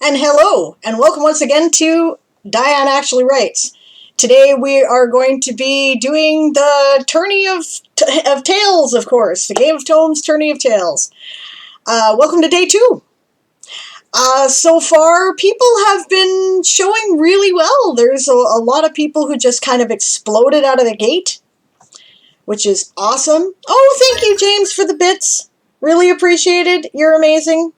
And hello, and welcome once again to Diane Actually Writes. Today we are going to be doing the Tourney of Tales, of course. The Game of Tomes Tourney of Tales. Welcome to day 2. So far, people have been showing really well. There's a lot of people who just kind of exploded out of the gate, which is awesome. Oh, thank you, James, for the bits. Really appreciated. You're amazing.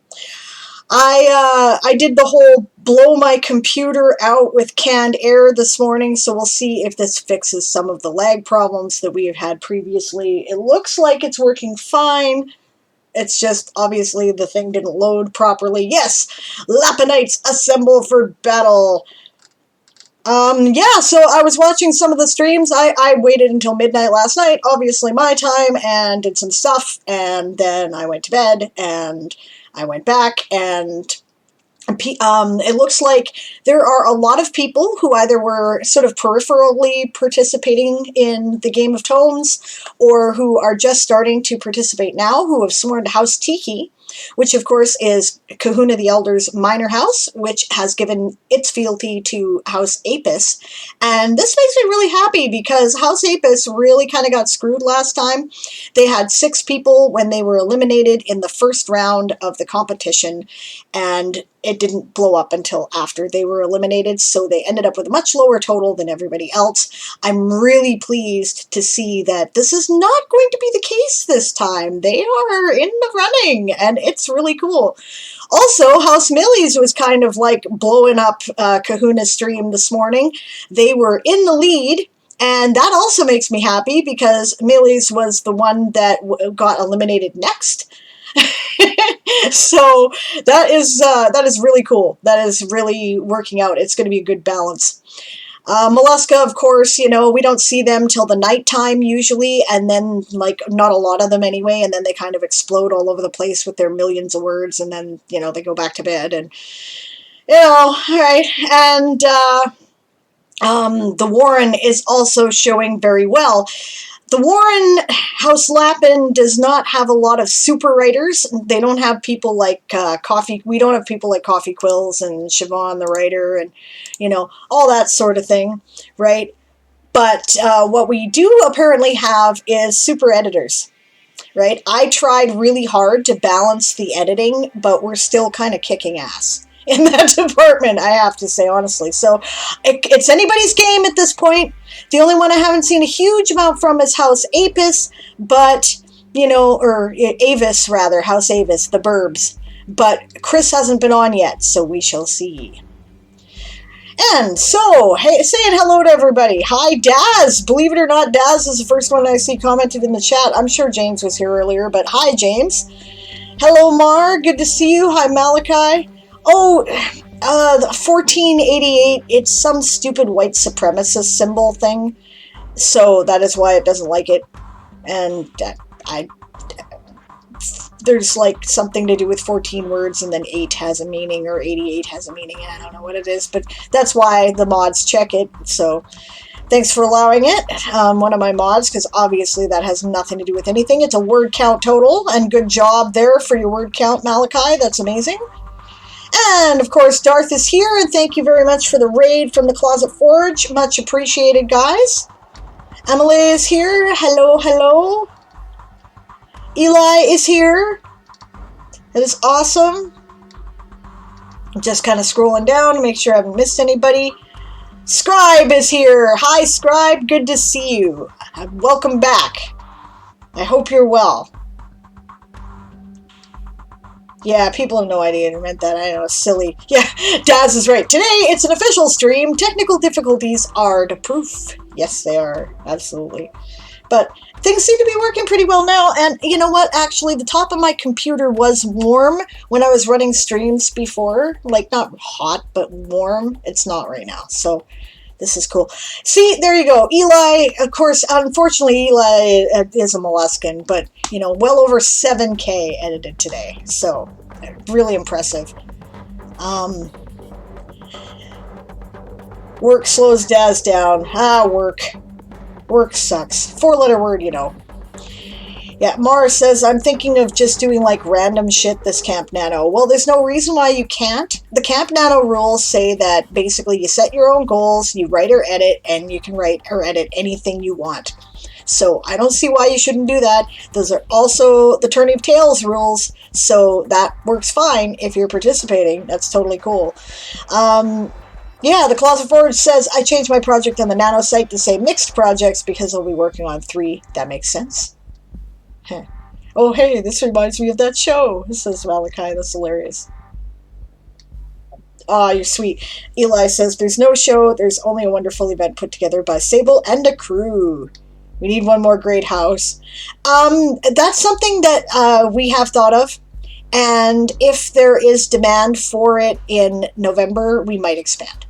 I did the whole blow my computer out with canned air this morning, so we'll see if this fixes some of the lag problems that we have had previously. It looks like it's working fine. It's just, obviously, the thing didn't load properly. Yes! Lapinites assemble for battle! Yeah, so I was watching some of the streams. I waited until midnight last night, obviously my time, and did some stuff, and then I went to bed, and I went back, and it looks like there are a lot of people who either were sort of peripherally participating in the Game of Tomes, or who are just starting to participate now, who have sworn to House Tiki, which of course is Kahuna the Elder's minor house, which has given its fealty to House Apis. And this makes me really happy because House Apis really kind of got screwed last time. They had 6 people when they were eliminated in the first round of the competition, and it didn't blow up until after they were eliminated, so they ended up with a much lower total than everybody else. I'm really pleased to see that this is not going to be the case this time. They are in the running, and it's really cool. Also, House Millie's was kind of like blowing up Kahuna's stream this morning. They were in the lead, and that also makes me happy because Millie's was the one that got eliminated next. So that is really cool. That is really working out. It's going to be a good balance. Mollusca, of course, you know, we don't see them till the nighttime usually, and then, like, not a lot of them anyway, and then they kind of explode all over the place with their millions of words, and then, you know, they go back to bed, and, you know, alright, and, the Warren is also showing very well. The Warren House Lapin does not have a lot of super writers. They don't have people like we don't have people like Coffee Quills and Siobhan the writer and, you know, all that sort of thing, right? But what we do apparently have is super editors, right? I tried really hard to balance the editing, but we're still kind of kicking ass in that department, I have to say, honestly. So it's anybody's game at this point. The only one I haven't seen a huge amount from is House Apis, but, you know, or Avis, rather, House Avis, the Burbs. But Chris hasn't been on yet, so we shall see. And so, hey, saying hello to everybody. Hi, Daz. Believe it or not, Daz is the first one I see commented in the chat. I'm sure James was here earlier, but hi, James. Hello, Mar. Good to see you. Hi, Malachi. Oh, 1488, it's some stupid white supremacist symbol thing, so that is why it doesn't like it, and there's like something to do with 14 words, and then 8 has a meaning, or 88 has a meaning, and I don't know what it is, but that's why the mods check it, so thanks for allowing it, one of my mods, because obviously that has nothing to do with anything. It's a word count total, and good job there for your word count, Malachi, that's amazing. And, of course, Darth is here, and thank you very much for the raid from the Closet Forge. Much appreciated, guys. Emily is here. Hello, hello. Eli is here. That is awesome. I'm just kind of scrolling down to make sure I haven't missed anybody. Scribe is here. Hi, Scribe. Good to see you. Welcome back. I hope you're well. Yeah, people have no idea who meant that. I know, it's silly. Yeah, Daz is right. Today, it's an official stream. Technical difficulties are the proof. Yes, they are. Absolutely. But things seem to be working pretty well now. And you know what? Actually, the top of my computer was warm when I was running streams before. Like, not hot, but warm. It's not right now. So this is cool. See, there you go. Eli, of course, unfortunately, Eli is a molluscan, but, you know, well over 7K edited today. So, really impressive. Work slows Daz down. Work. Work sucks. 4-letter word, you know. Yeah, Mara says, I'm thinking of just doing like random shit this Camp Nano. Well, there's no reason why you can't. The Camp Nano rules say that basically you set your own goals, you write or edit, and you can write or edit anything you want. So I don't see why you shouldn't do that. Those are also the Tourney of Tales rules, so that works fine if you're participating. That's totally cool. Yeah, the Closet Forge says, I changed my project on the Nano site to say mixed projects because I'll be working on 3. That makes sense. Huh. Oh, hey, this reminds me of that show, says Malachi. That's hilarious. Aw, you're sweet. Eli says, there's no show, there's only a wonderful event put together by Sable and a crew. We need one more great house. That's something that we have thought of. And if there is demand for it in November, we might expand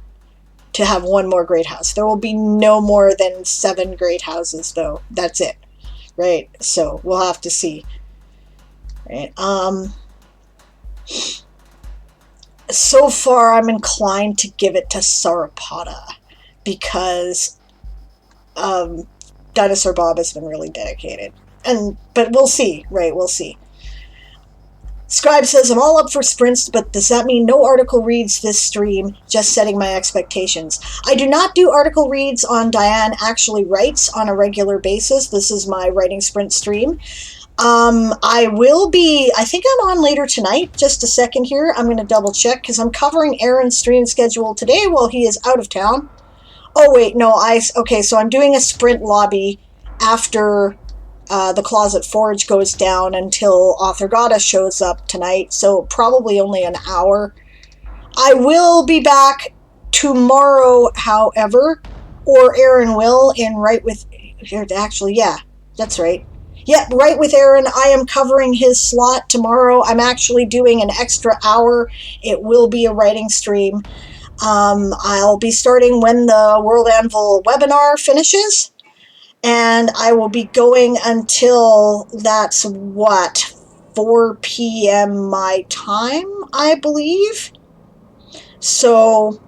to have one more great house. There will be no more than 7 great houses, though. That's it. Right? So we'll have to see. Right? So far, I'm inclined to give it to Sauropoda because Dinosaur Bob has been really dedicated. But we'll see, right? We'll see. Scribe says, I'm all up for sprints, but does that mean no article reads this stream? Just setting my expectations. I do not do article reads on Diane Actually Writes on a regular basis. This is my writing sprint stream. I will be, I think I'm on later tonight. Just a second here. I'm going to double check because I'm covering Aaron's stream schedule today while he is out of town. Oh, wait, no, okay, so I'm doing a sprint lobby after the Closet Forge goes down until Author Gottot shows up tonight, so probably only an hour. I will be back tomorrow, however, or Aaron will, in Right With... Actually, yeah, that's right. Yeah, Right With Aaron, I am covering his slot tomorrow. I'm actually doing an extra hour. It will be a writing stream. I'll be starting when the World Anvil webinar finishes, and I will be going until that's what, 4 p.m. my time, I believe. So,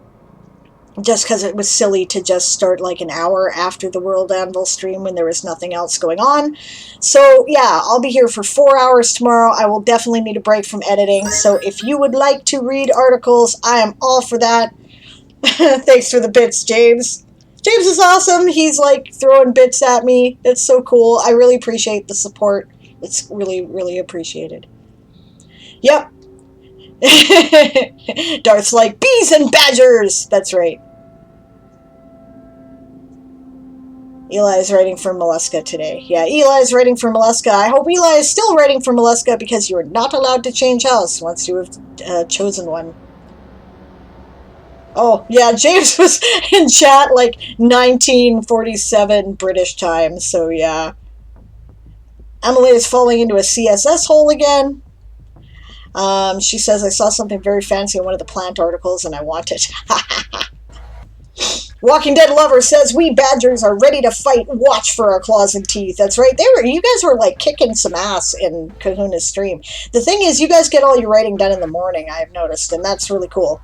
just because it was silly to just start like an hour after the World Anvil stream when there was nothing else going on. So, yeah, I'll be here for 4 hours tomorrow. I will definitely need a break from editing. So, if you would like to read articles, I am all for that. Thanks for the bits, James. James is awesome. He's like throwing bits at me. It's so cool. I really appreciate the support. It's really, really appreciated. Yep. Darth's like, bees and badgers. That's right. Eli is writing for Mollusca today. Yeah, Eli is writing for Mollusca. I hope Eli is still writing for Mollusca because you are not allowed to change house once you have chosen one. Oh, yeah, James was in chat like 1947 British time, so yeah. Emily is falling into a CSS hole again. She says, I saw something very fancy in one of the plant articles and I want it. Walking Dead Lover says, we badgers are ready to fight. Watch for our claws and teeth. That's right. You guys were like kicking some ass in Kahuna's stream. The thing is, you guys get all your writing done in the morning, I've noticed, and that's really cool.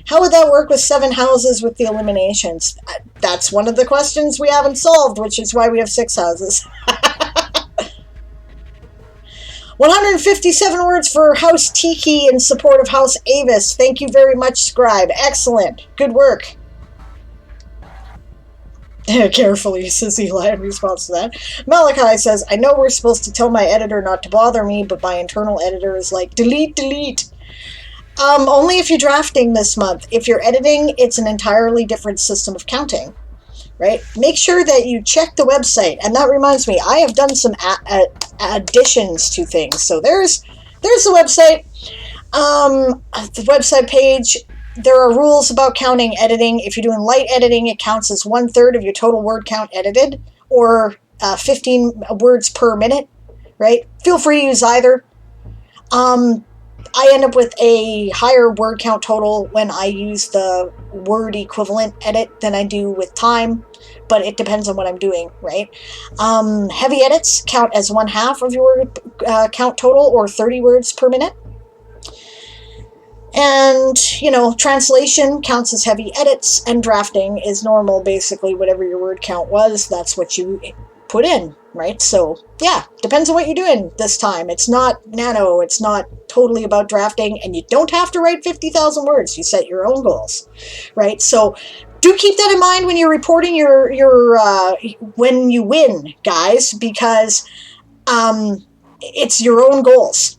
How would that work with 7 houses with the eliminations? That's one of the questions we haven't solved, which is why we have 6 houses. 157 words for House Tiki in support of House Avis. Thank you very much, Scribe. Excellent. Good work. Carefully, says Eli in response to that. Malachi says, I know we're supposed to tell my editor not to bother me, but my internal editor is like, delete, delete. Only if you're drafting this month. If you're editing, it's an entirely different system of counting, right? Make sure that you check the website. And that reminds me, I have done some additions to things. So there's the website. The website page, there are rules about counting editing. If you're doing light editing, it counts as 1/3 of your total word count edited, or 15 words per minute, right? Feel free to use either. I end up with a higher word count total when I use the word equivalent edit than I do with time, but it depends on what I'm doing, right? Heavy edits count as 1/2 of your word count total, or 30 words per minute. And, translation counts as heavy edits, and drafting is normal, basically. Whatever your word count was, that's what you put in, right? So yeah, depends on what you're doing this time. It's not nano, it's not totally about drafting, and you don't have to write 50,000 words. You set your own goals, right? So do keep that in mind when you're reporting your when you win, guys, because it's your own goals.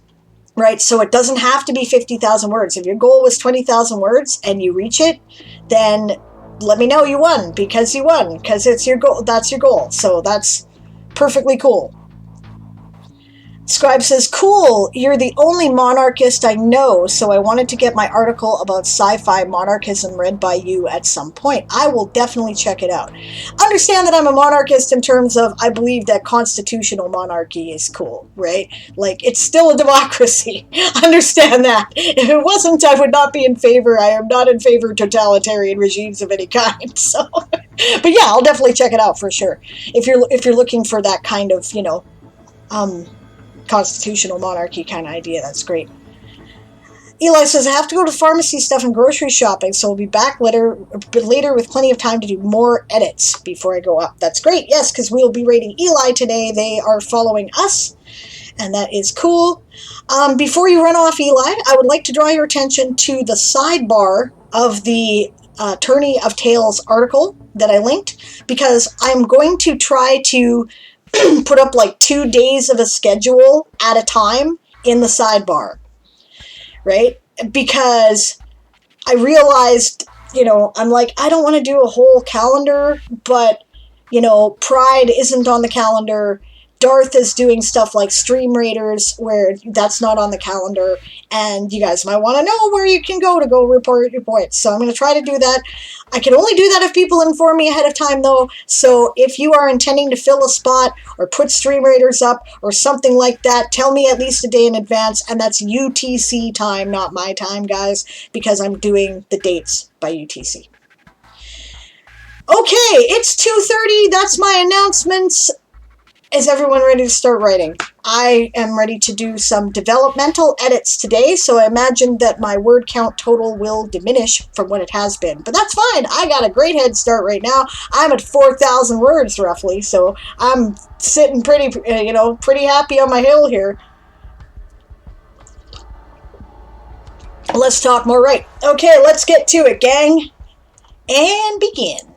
Right, so it doesn't have to be 50,000 words. If your goal was 20,000 words and you reach it, then let me know you won, because it's your goal. That's your goal. So that's perfectly cool. Scribe says, cool, you're the only monarchist I know, so I wanted to get my article about sci-fi monarchism read by you at some point. I will definitely check it out. Understand that I'm a monarchist in terms of I believe that constitutional monarchy is cool, right? Like, it's still a democracy. Understand that. If it wasn't, I would not be in favor. I am not in favor of totalitarian regimes of any kind. So, but yeah, I'll definitely check it out for sure. If you're looking for that kind of, constitutional monarchy kind of idea, that's great. Eli says, I have to go to pharmacy stuff and grocery shopping, so we'll be back later with plenty of time to do more edits before I go up. That's great, yes, because we'll be rating Eli today. They are following us, and that is cool. Before you run off, Eli, I would like to draw your attention to the sidebar of the Tourney of Tales article that I linked, because I'm going to try to put up like 2 days of a schedule at a time in the sidebar, right? Because I realized, I'm like, I don't want to do a whole calendar, but, Pride isn't on the calendar. Darth is doing stuff like Stream Raiders, where that's not on the calendar, and you guys might want to know where you can go to go report your points. So I'm going to try to do that. I can only do that if people inform me ahead of time, though. So if you are intending to fill a spot or put Stream Raiders up or something like that, tell me at least a day in advance, and that's UTC time, not my time, guys, because I'm doing the dates by UTC. Okay, it's 2:30. That's my announcements. Is everyone ready to start writing? I am ready to do some developmental edits today, so I imagine that my word count total will diminish from what it has been. But that's fine. I got a great head start right now. I'm at 4,000 words roughly, so I'm sitting pretty happy on my hill here. Let's talk more right. Okay, let's get to it, gang. And begin.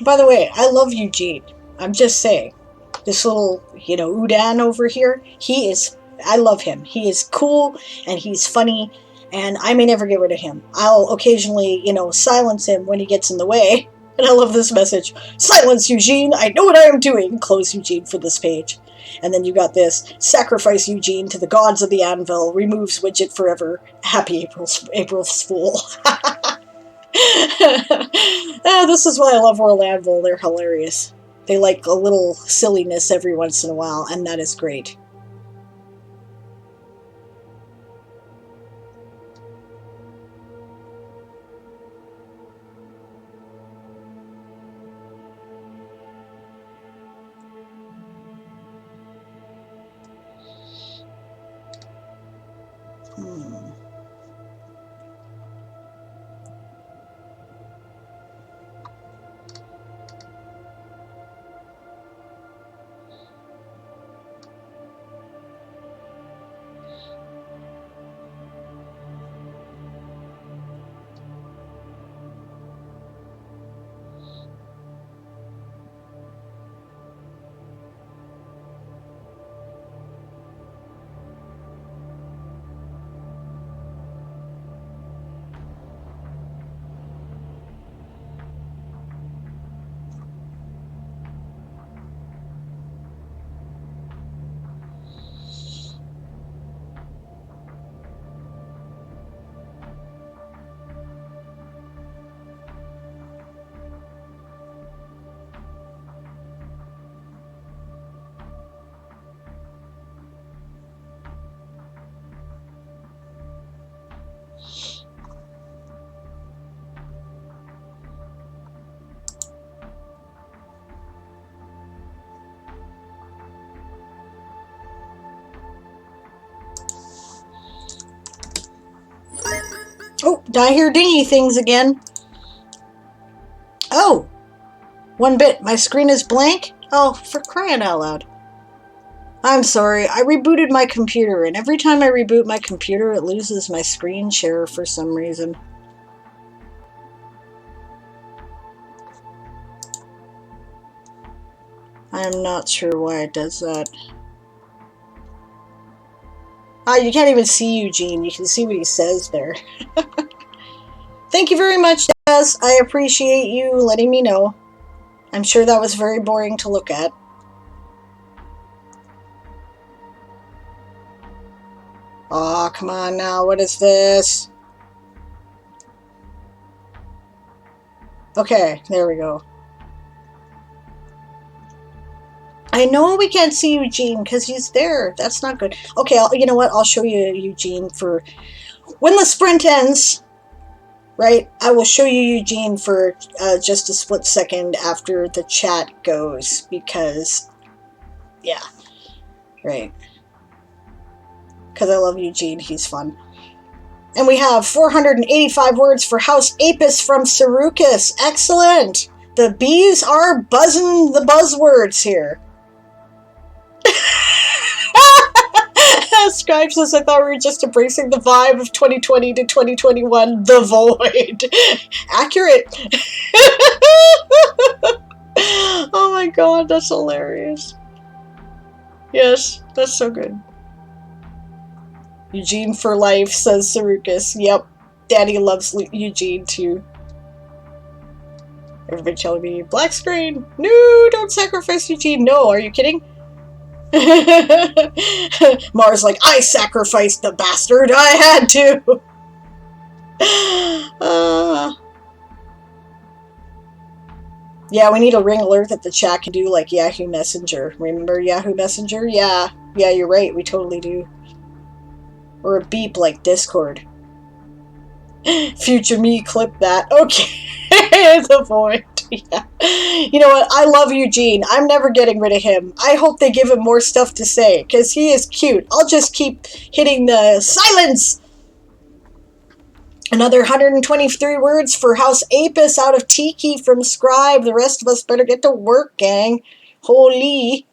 By the way, I love Eugene. I'm just saying. This little, Udan over here, I love him. He is cool, and he's funny, and I may never get rid of him. I'll occasionally, silence him when he gets in the way. And I love this message. Silence, Eugene! I know what I am doing! Close Eugene for this page. And then you got this. Sacrifice Eugene to the gods of the anvil. Removes widget forever. Happy April's Fool. This is why I love World Anvil. They're hilarious. They like a little silliness every once in a while, and that is great. Oh, I hear dingy things again. Oh, 1 bit. My screen is blank? Oh, for crying out loud. I'm sorry. I rebooted my computer, and every time I reboot my computer, it loses my screen share for some reason. I'm not sure why it does that. Ah, you can't even see Eugene. You can see what he says there. Thank you very much, Des. I appreciate you letting me know. I'm sure that was very boring to look at. Aw, come on now. What is this? Okay, there we go. I know we can't see Eugene because he's there. That's not good. Okay, you know what? I'll show you Eugene for when the sprint ends. Right? I will show you Eugene for just a split second after the chat goes because, yeah, right. Because I love Eugene. He's fun. And we have 485 words for House Apis from Sarukis. Excellent. The bees are buzzing the buzzwords here. Scribe says, I thought we were just embracing the vibe of 2020 to 2021, the void. Accurate. Oh my god, that's hilarious. Yes, that's so good. Eugene for life, says Sarukis. Yep, Daddy loves Eugene too. Everybody telling me, black screen. No, don't sacrifice Eugene. No, are you kidding? Mars like, I sacrificed the bastard. I had to. Yeah, we need a ring alert that the chat can do like Yahoo Messenger. Remember Yahoo Messenger? Yeah, you're right. We totally do. Or a beep like Discord. Future me, clip that. Okay, the void. Yeah. You know what? I love Eugene. I'm never getting rid of him. I hope they give him more stuff to say, because he is cute. I'll just keep hitting the silence! Another 123 words for House Apis out of Tiki from Scribe. The rest of us better get to work, gang. Holy.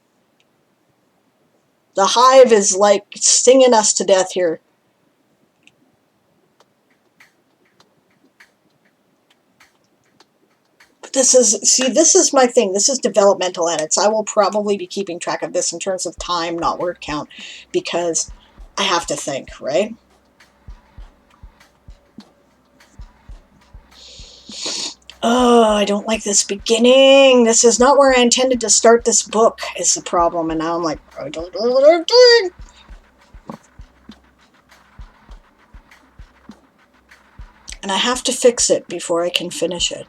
The hive is like stinging us to death here. This is my thing. This is developmental edits. I will probably be keeping track of this in terms of time, not word count, because I have to think, right? Oh, I don't like this beginning. This is not where I intended to start this book, is the problem. And now I'm like, I don't know what I'm doing. And I have to fix it before I can finish it.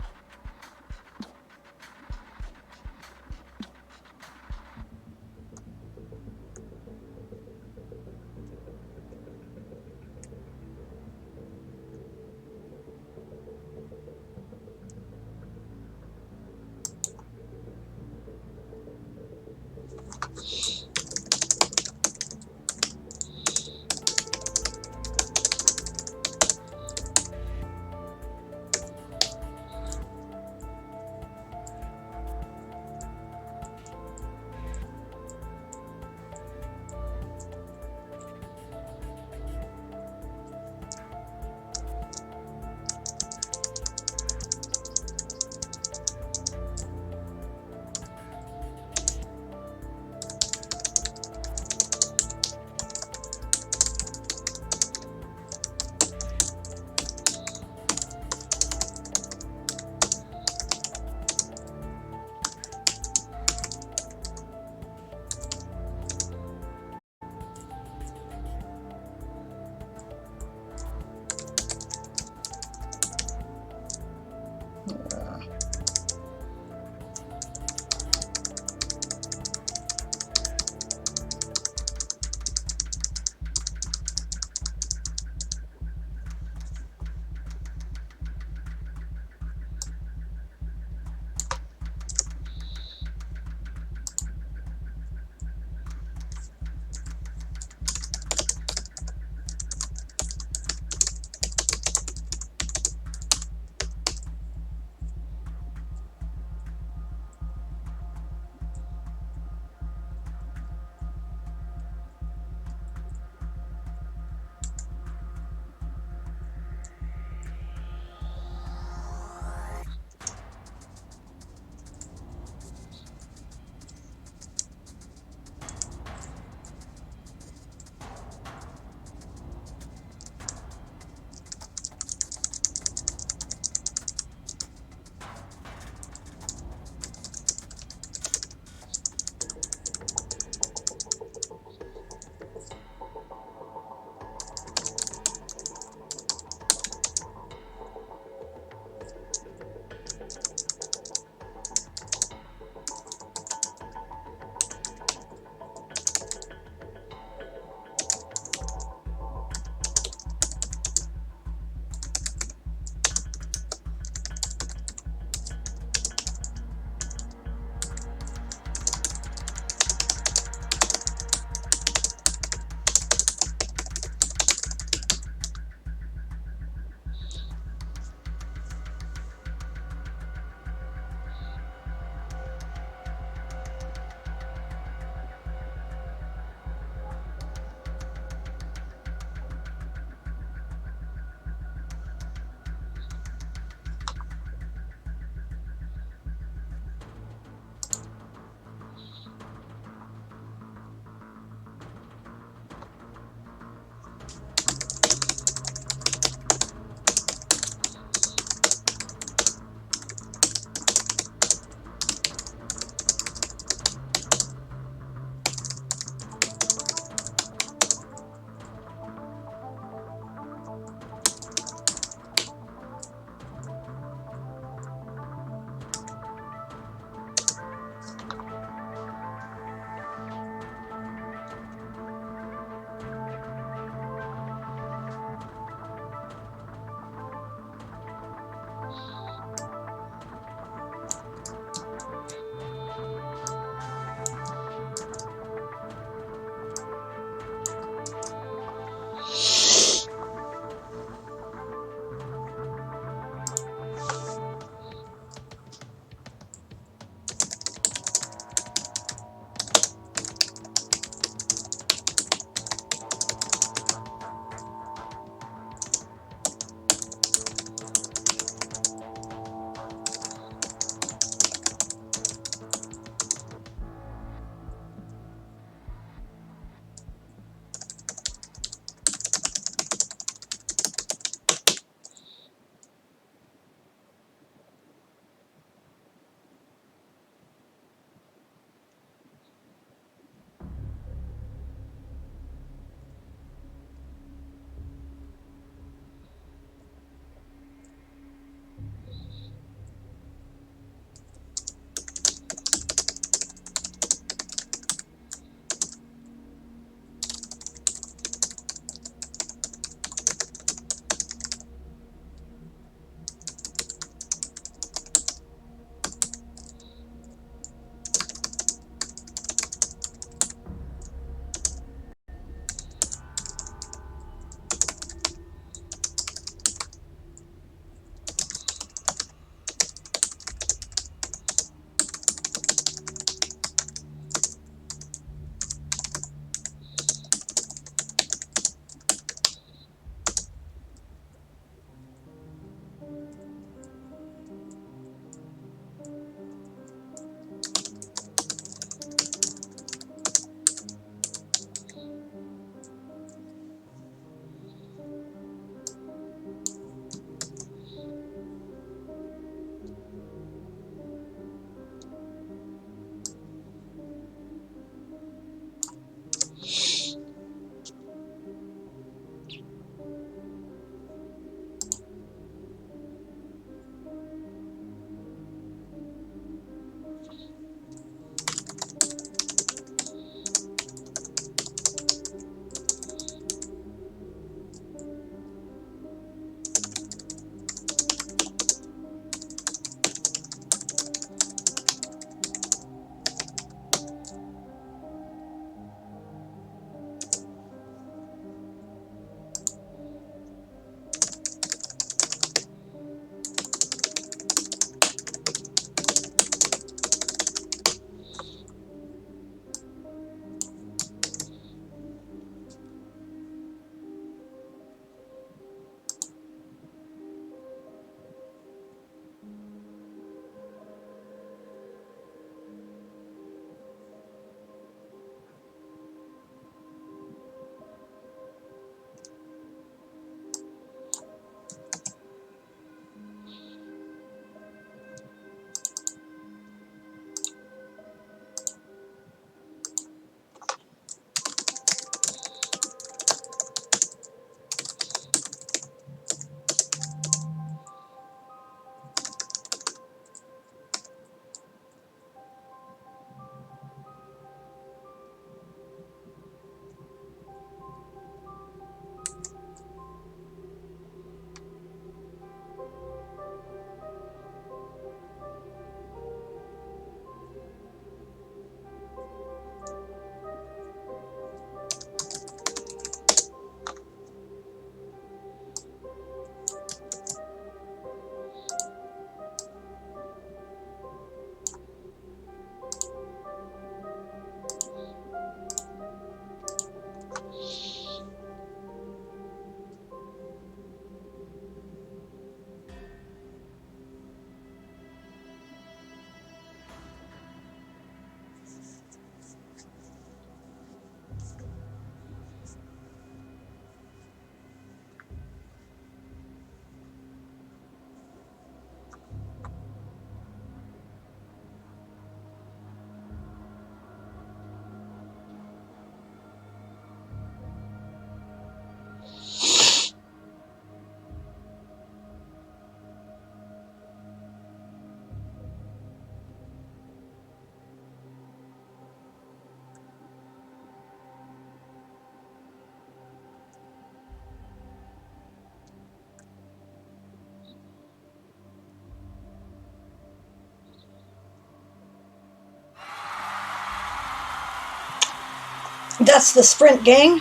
That's the sprint, gang.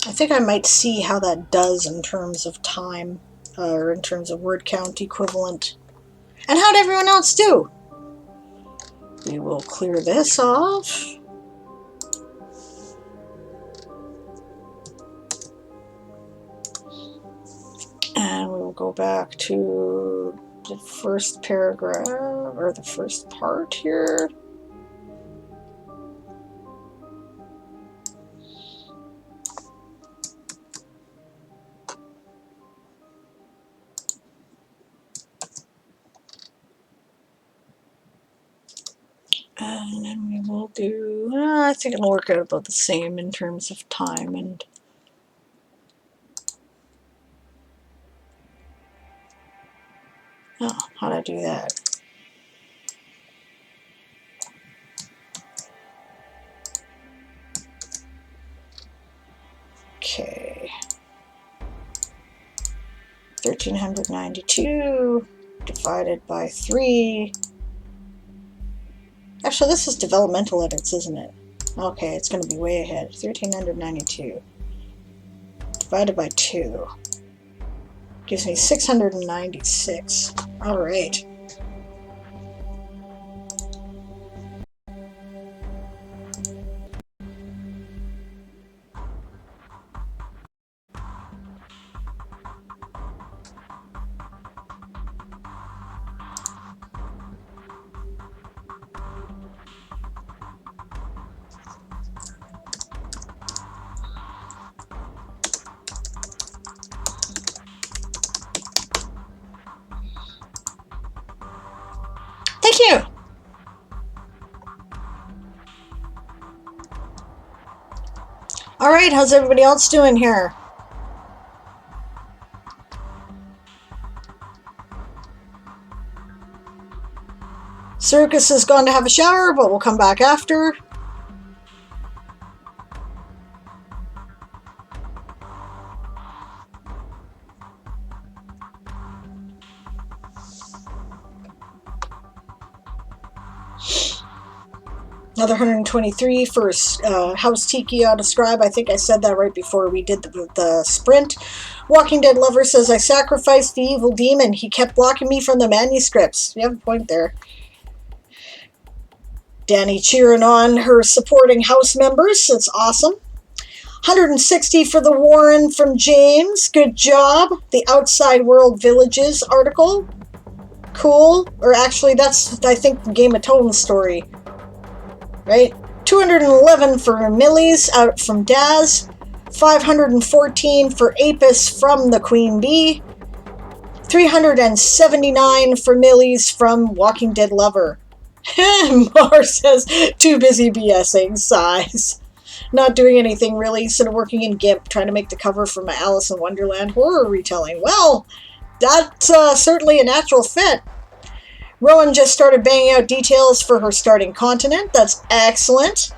I think I might see how that does in terms of time, or in terms of word count equivalent. And how'd everyone else do? We will clear this off. And we will go back to the first paragraph, or the first part here. And then we will do, I think it'll work out about the same in terms of time and oh, how'd I do that? Okay. 1392 divided by 3. Actually, this is developmental edits, isn't it? Okay, it's going to be way ahead. 1392 divided by 2 gives me 696. All right. Thank you. All right, how's everybody else doing here? Circus has gone to have a shower, but we'll come back after. Another 123 for House Tiki Auto-Scribe. I think I said that right before we did the sprint. Walking Dead Lover says, I sacrificed the evil demon. He kept blocking me from the manuscripts. You have a point there. Danny cheering on her supporting house members. That's awesome. 160 for the Warren from James. Good job. The Outside World Villages article. Cool. Or actually, that's, I think, the Game of Thrones story. Right? 211 for Millie's out from Daz. 514 for Apis from the Queen Bee. 379 for Millie's from Walking Dead Lover. Mar says, too busy BSing, sighs. Not doing anything really, instead of working in GIMP, trying to make the cover for my Alice in Wonderland horror retelling. Well, that's certainly a natural fit. Rowan just started banging out details for her starting continent. That's excellent.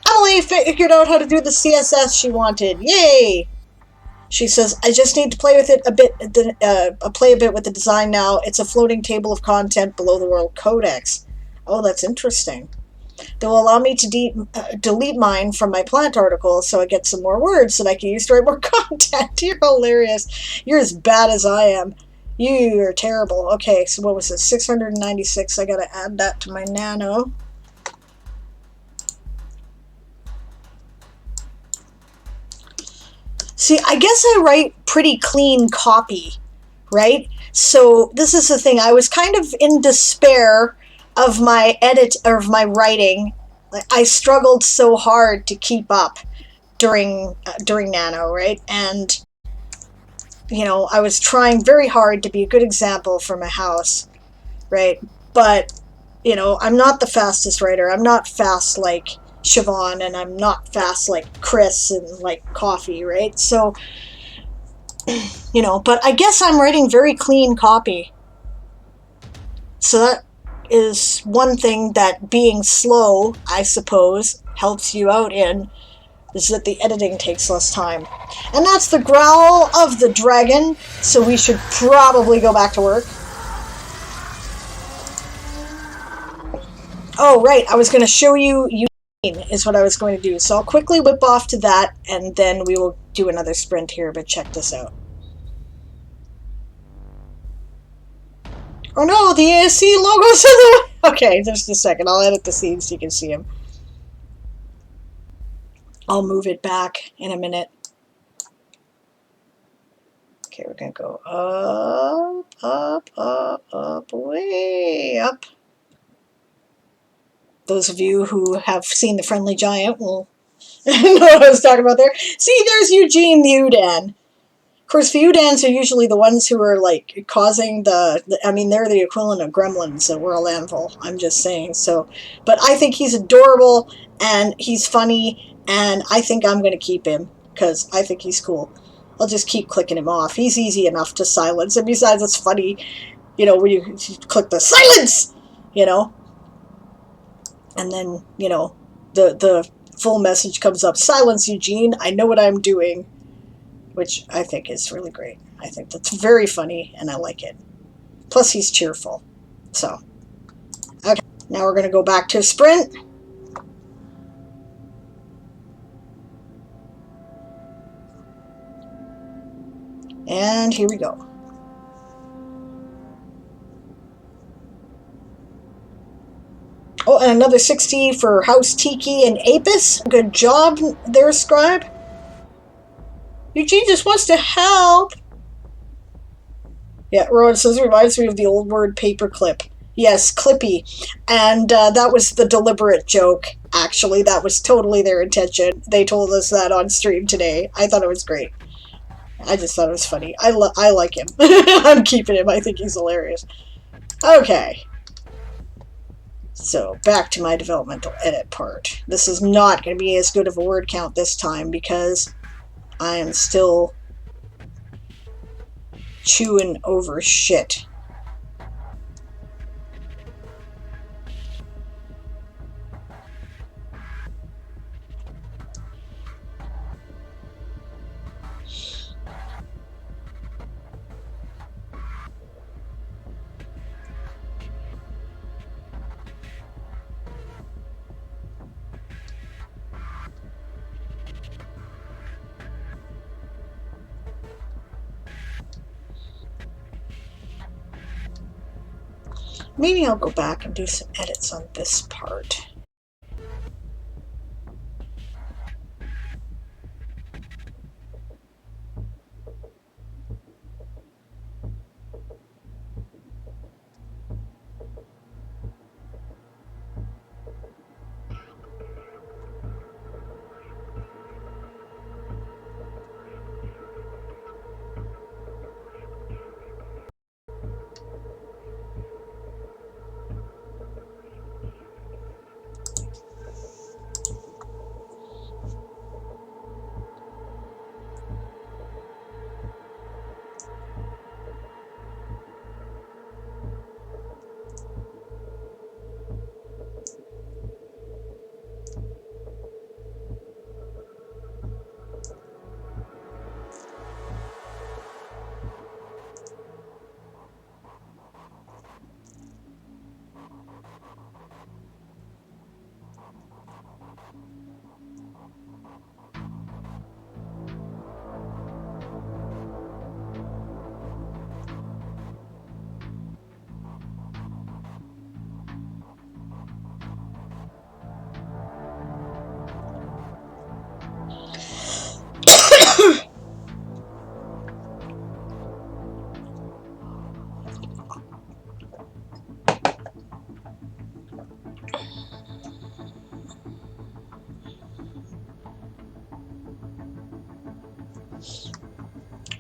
Emily figured out how to do the CSS she wanted. Yay! She says, I just need to play with it a bit, play a bit with the design now. It's a floating table of content below the world codex. Oh, that's interesting. They will allow me to delete mine from my plant article so I get some more words that I can use to write more content. You're hilarious. You're as bad as I am. You are terrible. Okay, so what was this? 696. I gotta add that to my nano. See, I guess I write pretty clean copy, right? So this is the thing. I was kind of in despair of my writing. I struggled so hard to keep up during Nano, right? And you know, I was trying very hard to be a good example for my house, right? But, you know, I'm not the fastest writer. I'm not fast like Siobhan, and I'm not fast like Chris and like Coffee, right? So, you know, but I guess I'm writing very clean copy. So that is one thing that being slow, I suppose, helps you out in, is that the editing takes less time. And that's the growl of the dragon, so we should probably go back to work. Oh, right. I was going to show you Eugene is what I was going to do. So I'll quickly whip off to that, and then we will do another sprint here, but check this out. Oh no, the ASC logo's in there! Okay, just a second. I'll edit the scene so you can see him. I'll move it back in a minute. Okay, we're going to go up, up, up, up, way up. Those of you who have seen The Friendly Giant will know what I was talking about there. See, there's Eugene the Udan. Of course, the Udans are usually the ones who are like causing I mean, they're the equivalent of gremlins at World Anvil. I'm just saying. So, but I think he's adorable and he's funny, and I think I'm going to keep him because I think he's cool. I'll just keep clicking him off. He's easy enough to silence, and besides, it's funny, you know, when you click the silence, you know, and then you know the full message comes up: silence, Eugene. I know what I'm doing. Which I think is really great. I think that's very funny, and I like it. Plus, he's cheerful. So, okay. Now we're going to go back to sprint. And here we go. Oh, and another 60 for House Tiki and Apis. Good job there, Scribe. Eugene just wants to help. Yeah, Rowan says, reminds me of the old word paperclip. Yes, clippy. And that was the deliberate joke, actually. That was totally their intention. They told us that on stream today. I thought it was great. I just thought it was funny. I like him. I'm keeping him. I think he's hilarious. Okay. So, back to my developmental edit part. This is not going to be as good of a word count this time because I am still chewing over shit. Maybe I'll go back and do some edits on this part.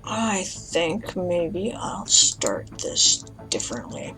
I think maybe I'll start this differently.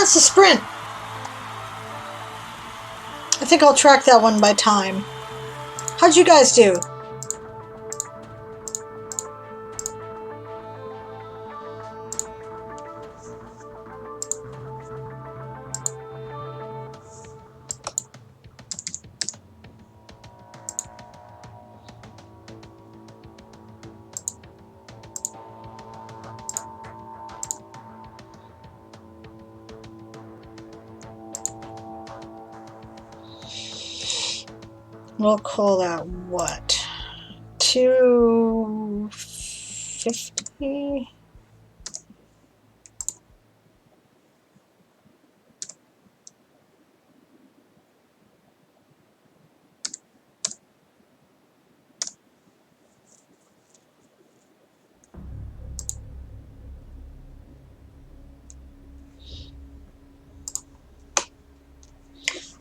That's a sprint. I think I'll track that one by time. How'd you guys do? We'll call that what? 250?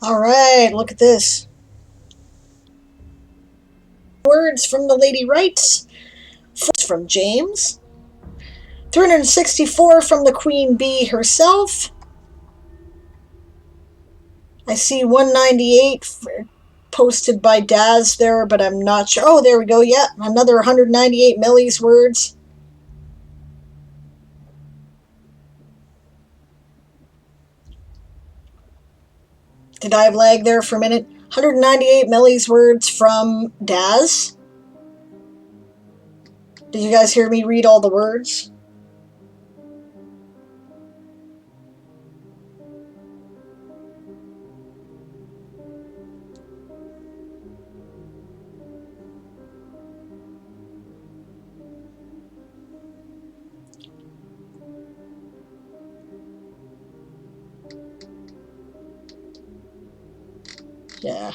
All right, look at this. Words from the Lady Wrights, from James, 364 from the Queen Bee herself. I see 198 posted by Daz there, but I'm not sure. Oh, there we go. Yeah, another 198 Millie's words. Did I have lag there for a minute? 198 Millie's words from Daz. Did you guys hear me read all the words? Yeah.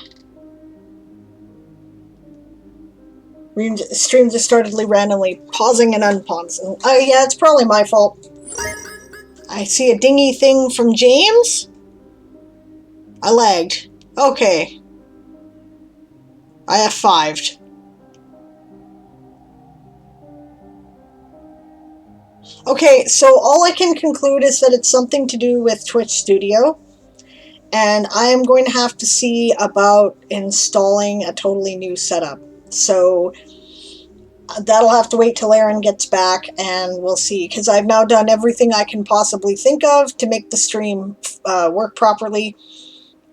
Stream just started randomly pausing and unpausing. Oh, yeah, it's probably my fault. I see a dingy thing from James. I lagged. Okay. I F5'd. Okay, so all I can conclude is that it's something to do with Twitch Studio. And I am going to have to see about installing a totally new setup. So that'll have to wait till Aaron gets back, and we'll see. Because I've now done everything I can possibly think of to make the stream work properly.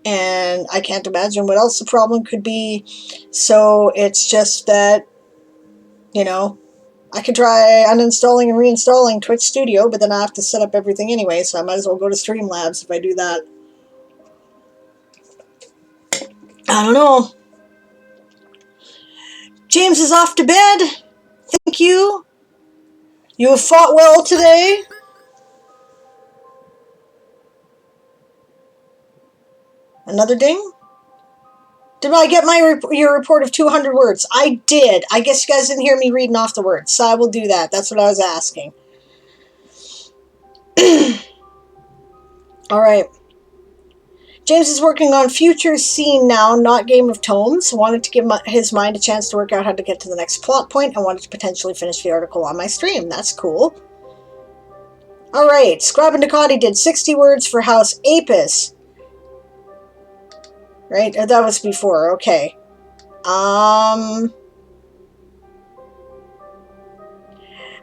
And I can't imagine what else the problem could be. So it's just that, you know, I could try uninstalling and reinstalling Twitch Studio, but then I have to set up everything anyway, so I might as well go to Streamlabs if I do that. I don't know. James is off to bed. Thank you. You have fought well today. Another ding? Did I get your report of 200 words? I did. I guess you guys didn't hear me reading off the words, so I will do that. That's what I was asking. All right. James is working on Future Scene now, not Game of Tomes. Wanted to give his mind a chance to work out how to get to the next plot point. I wanted to potentially finish the article on my stream. That's cool. All right. Scribe and Gottot did 60 words for House Apis. Right? Or that was before. Okay.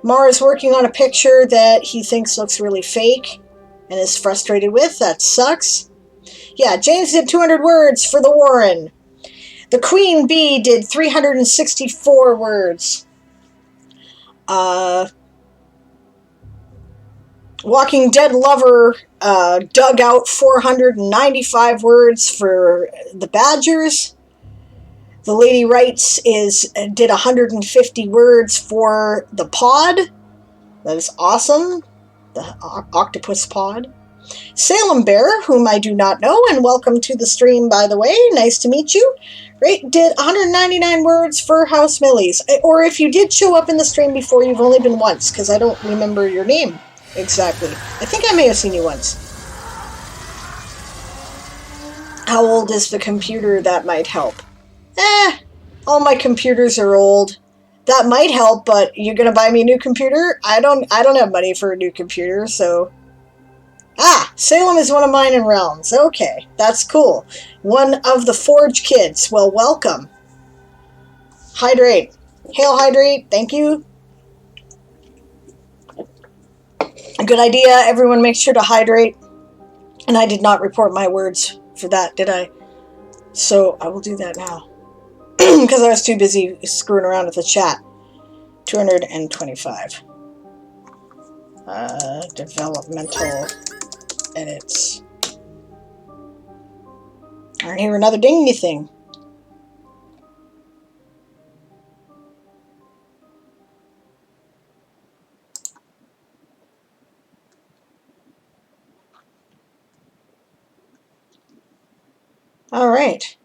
Mara's working on a picture that he thinks looks really fake and is frustrated with. That sucks. Yeah, James did 200 words for the Warren. The Queen Bee did 364 words. Walking Dead Lover dug out 495 words for the Badgers. The Lady Wrights did 150 words for the pod. That is awesome. The Octopus Pod. Salem Bear, whom I do not know, and welcome to the stream, by the way. Nice to meet you. Right, did 199 words for House Millie's. Or if you did show up in the stream before, you've only been once, because I don't remember your name exactly. I think I may have seen you once. How old is the computer? That might help. All my computers are old. That might help, but you're gonna buy me a new computer? I don't have money for a new computer, so Ah, Salem is one of mine in realms. Okay, that's cool. One of the Forge kids. Well, welcome. Hydrate. Hail, hydrate. Thank you. A good idea. Everyone make sure to hydrate. And I did not report my words for that, did I? So I will do that now. Because I was too busy screwing around with the chat. 225. Developmental edits. I hear another dingy thing. All right.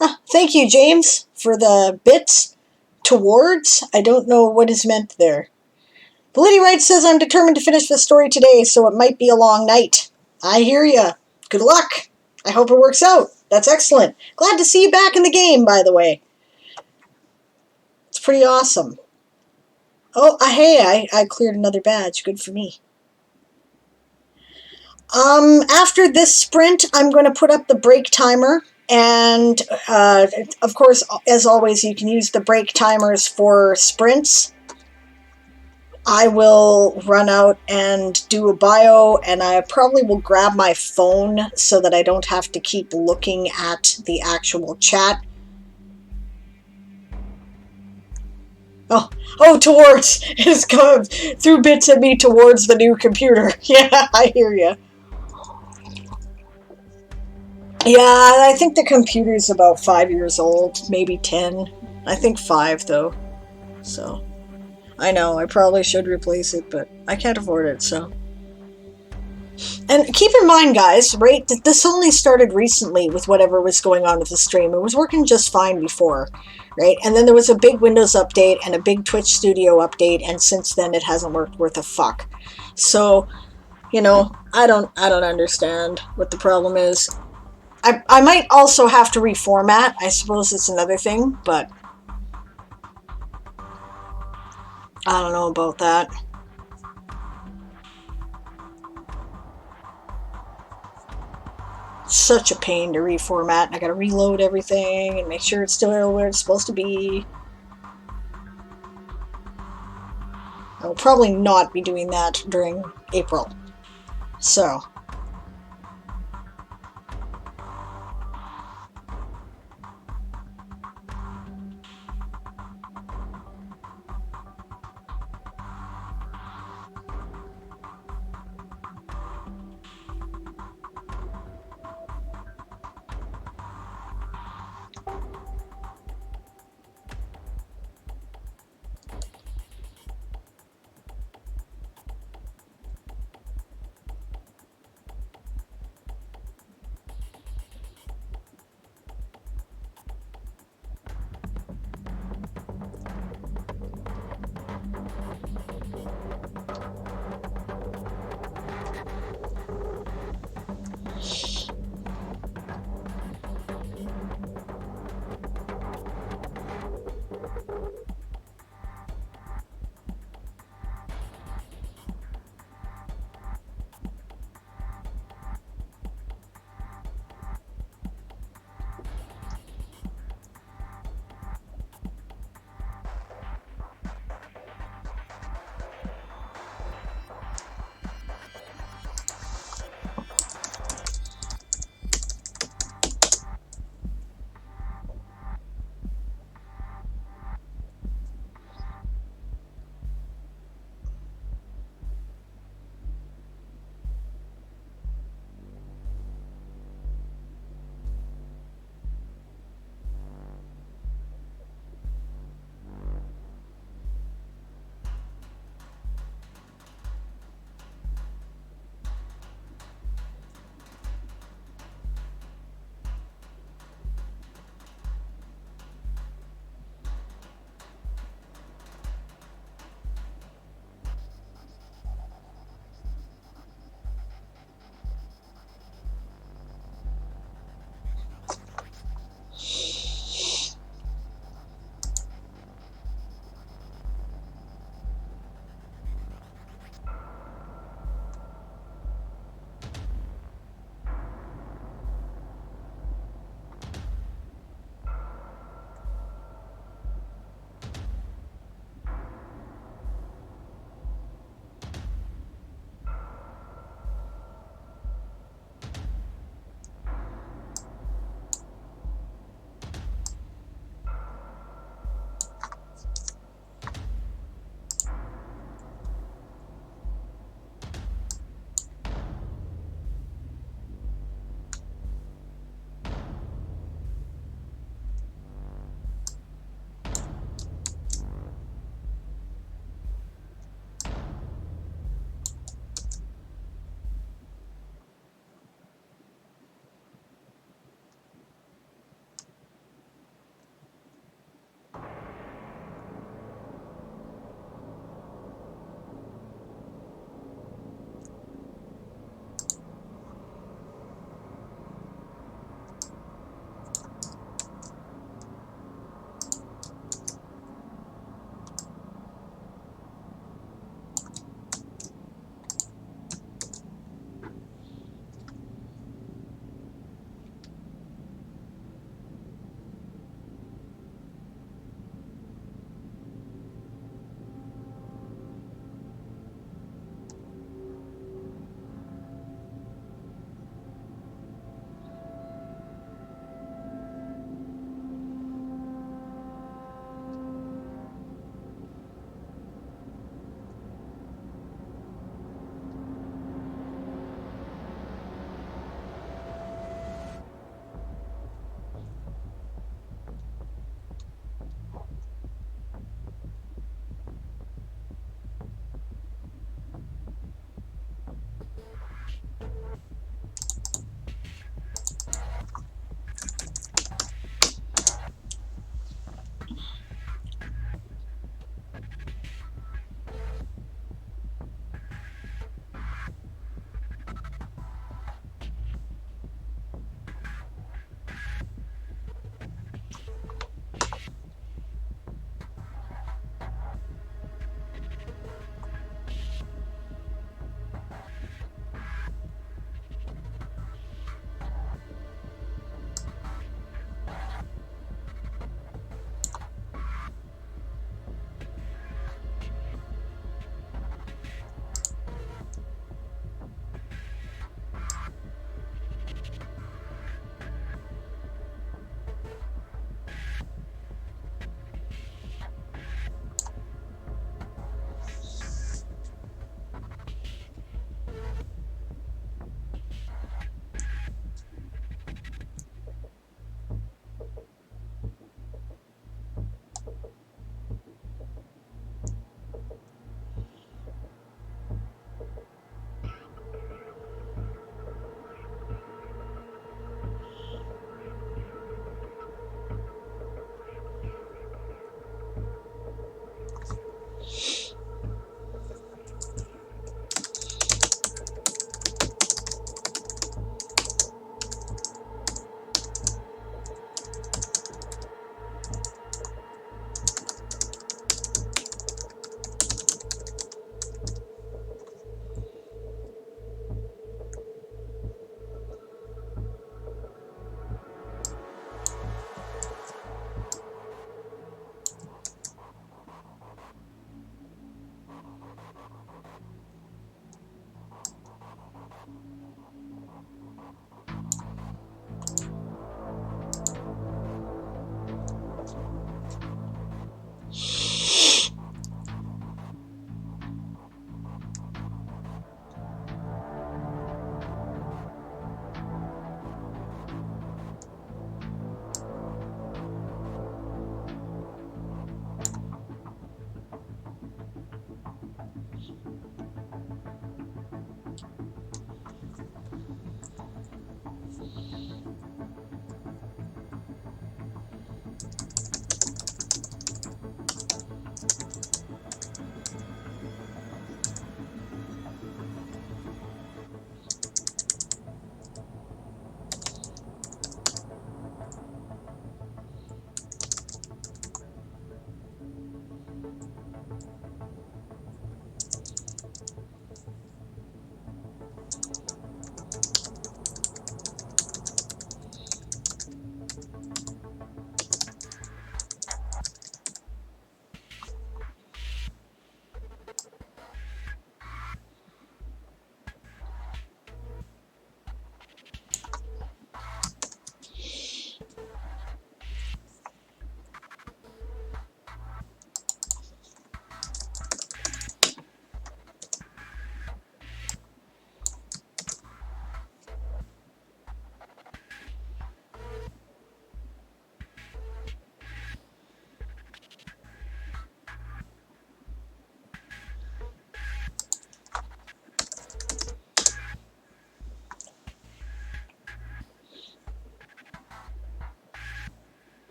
Ah, thank you, James, for the bits towards. I don't know what is meant there. Validity Wright says, I'm determined to finish the story today, so it might be a long night. I hear ya. Good luck. I hope it works out. That's excellent. Glad to see you back in the game, by the way. It's pretty awesome. Oh, hey, I cleared another badge. Good for me. After this sprint, I'm going to put up the break timer. And, of course, as always, you can use the break timers for sprints. I will run out and do a bio, and I probably will grab my phone so that I don't have to keep looking at the actual chat. Oh, towards! It's going through bits at me towards the new computer. Yeah, I hear you. Yeah, I think the computer's about 5 years old, maybe 10. I think 5, though. So, I know, I probably should replace it, but I can't afford it, so. And keep in mind, guys, right, that this only started recently with whatever was going on with the stream. It was working just fine before, right? And then there was a big Windows update and a big Twitch Studio update, and since then it hasn't worked worth a fuck. So, you know, I don't understand what the problem is. I might also have to reformat. I suppose it's another thing, but I don't know about that. Such a pain to reformat. I gotta reload everything and make sure it's still where it's supposed to be. I will probably not be doing that during April. So.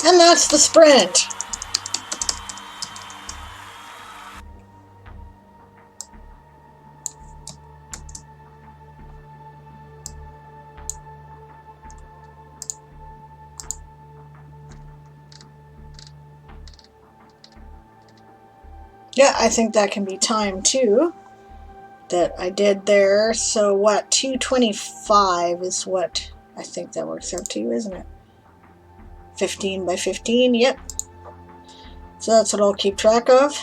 And that's the sprint. Yeah, I think that can be time too. That I did there. So what, 225 is what I think that works out to, isn't it? 15 by 15, yep. So that's what I'll keep track of.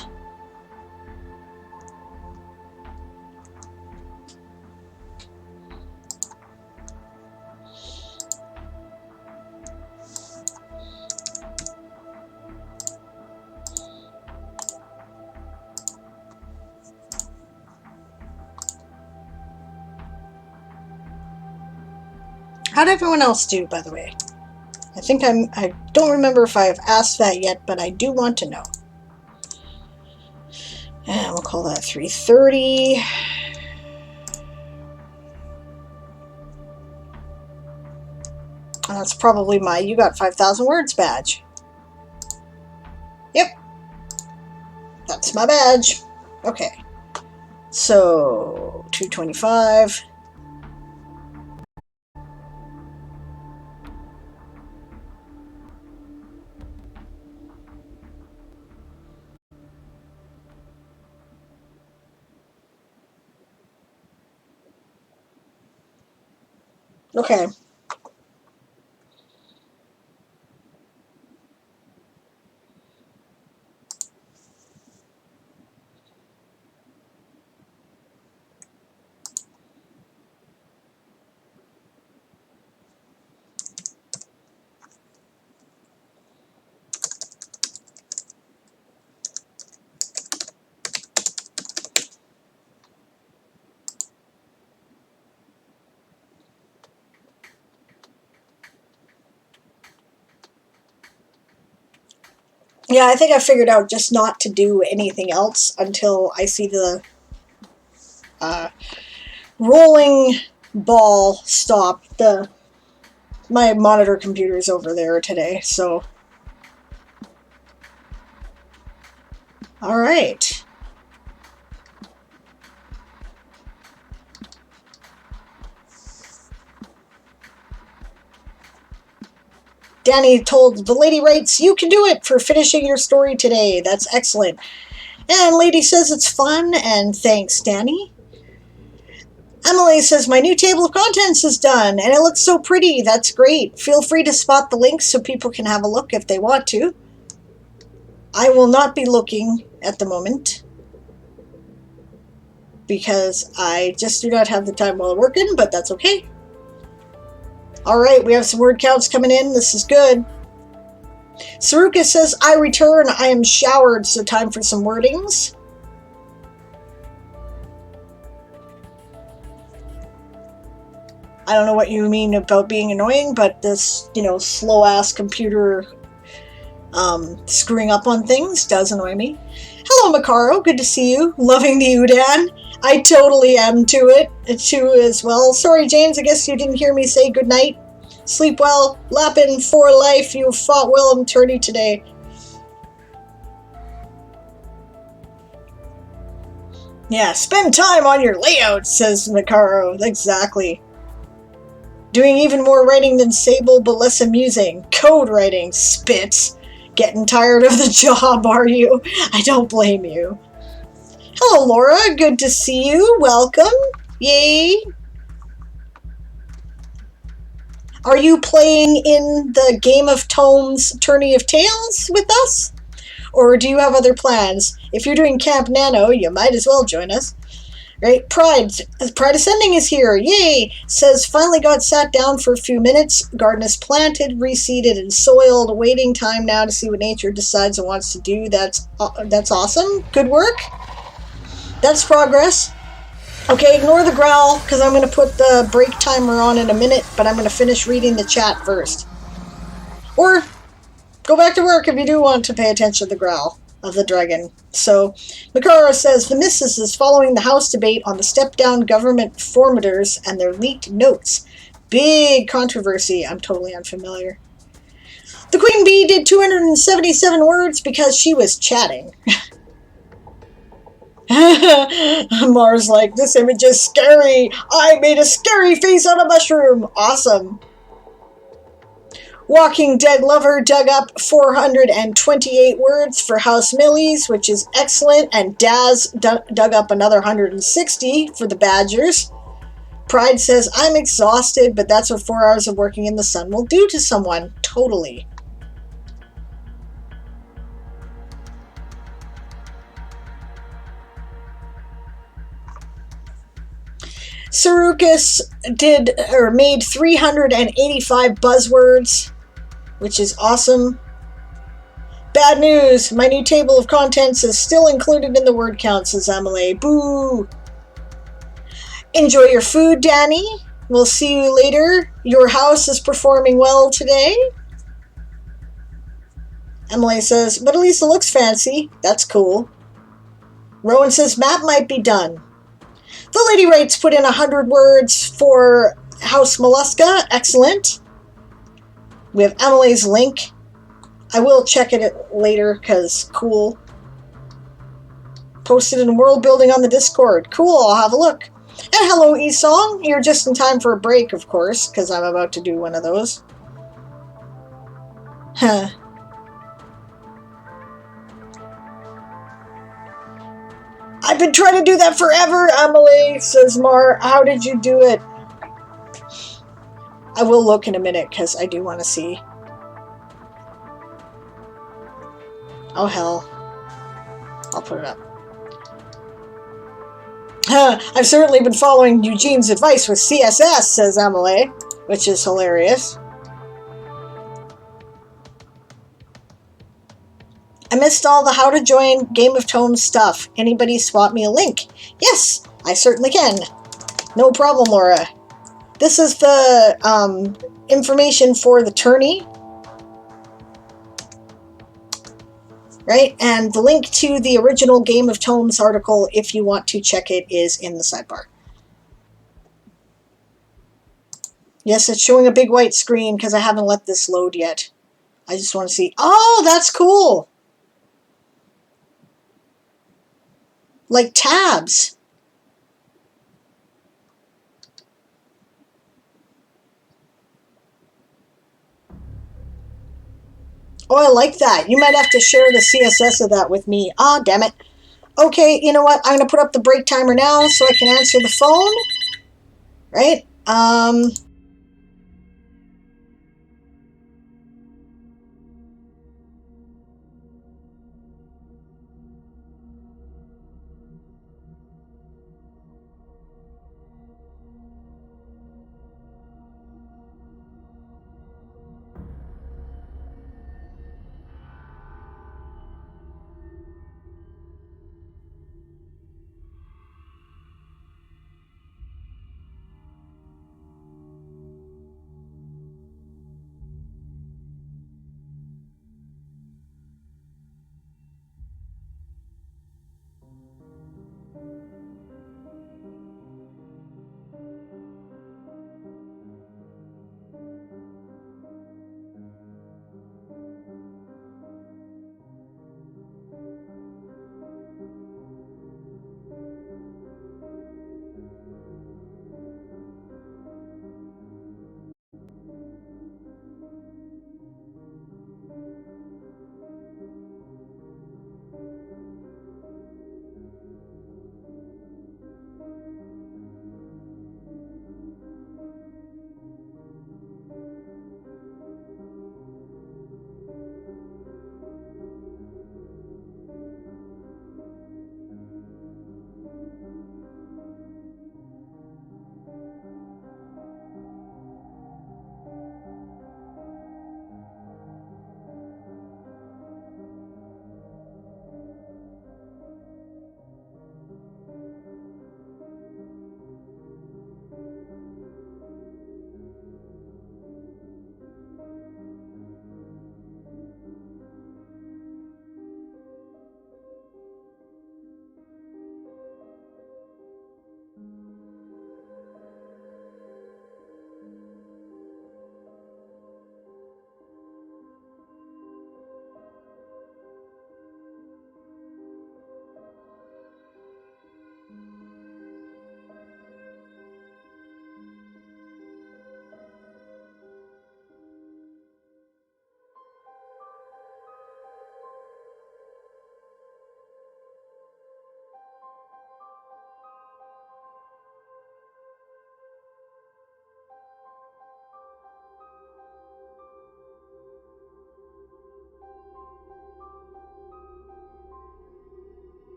How'd everyone else do, by the way? I don't remember if I've asked that yet, but I do want to know. And we'll call that 330. And that's probably my You Got 5,000 Words badge. Yep. That's my badge. Okay. So, 225. Okay. Yeah, I think I figured out just not to do anything else until I see the rolling ball stop. My monitor computer is over there today, so. All right. Danny told the lady writes, "You can do it for finishing your story today. That's excellent." And lady says it's fun, and thanks, Danny. Emily says, "My new table of contents is done, and it looks so pretty. That's great. Feel free to spot the links so people can have a look if they want to." I will not be looking at the moment because I just do not have the time while working, but that's okay. All right, we have some word counts coming in. This is good. Saruka says, "I return. I am showered, so time for some wordings." I don't know what you mean about being annoying, but this, slow-ass computer screwing up on things does annoy me. Hello, Makaro. Good to see you. Loving the Udan. I totally am to it, too, as well. Sorry, James, I guess you didn't hear me say goodnight. Sleep well. Lappin' for life. You fought well in Tourney today. Yeah, spend time on your layout, says Makaro. Exactly. Doing even more writing than Sable, but less amusing. Code writing. Spits. Getting tired of the job, are you? I don't blame you. Hello, Laura. Good to see you. Welcome. Yay. Are you playing in the Game of Tomes Tourney of Tales with us? Or do you have other plans? If you're doing Camp Nano, you might as well join us. Right? Pride Ascending is here. Yay! Says, finally got sat down for a few minutes. Garden is planted, reseeded, and soiled. Waiting time now to see what nature decides it wants to do. That's awesome. Good work. That's progress. Okay, ignore the growl, because I'm going to put the break timer on in a minute, but I'm going to finish reading the chat first. Or go back to work if you do want to pay attention to the growl of the dragon. So, Makara says, the missus is following the House debate on the step-down government formators and their leaked notes. Big controversy. I'm totally unfamiliar. The queen bee did 277 words because she was chatting. Mars like, this image is scary. I made a scary face on a mushroom. Awesome. Walking Dead Lover dug up 428 words for House Millies, which is excellent, and Daz dug up another 160 for the Badgers. Pride says, I'm exhausted, but that's what 4 hours of working in the sun will do to someone. Totally. Sarukas made 385 buzzwords, which is awesome. Bad news, my new table of contents is still included in the word count, says Amelie. Boo! Enjoy your food, Danny. We'll see you later. Your house is performing well today. Emily says, but at least it looks fancy. That's cool. Rowan says, map might be done. The Lady Wrights put in 100 words for House Mollusca. Excellent. We have Emily's link. I will check it later because cool. Posted in world building on the Discord. Cool, I'll have a look. And hello, Esong. You're just in time for a break, of course, because I'm about to do one of those. Huh. I've been trying to do that forever, Emily, says Mar. How did you do it? I will look in a minute, because I do want to see. Oh, hell. I'll put it up. I've certainly been following Eugene's advice with CSS, says Emily, which is hilarious. I missed all the how to join Game of Tomes stuff. Anybody swap me a link? Yes, I certainly can. No problem, Laura. This is the information for the tourney. Right? And the link to the original Game of Tomes article, if you want to check it, is in the sidebar. Yes, it's showing a big white screen because I haven't let this load yet. I just want to see. Oh, that's cool! Like tabs. Oh, I like that. You might have to share the CSS of that with me. Ah, damn it. Okay, you know what? I'm going to put up the break timer now so I can answer the phone. Right?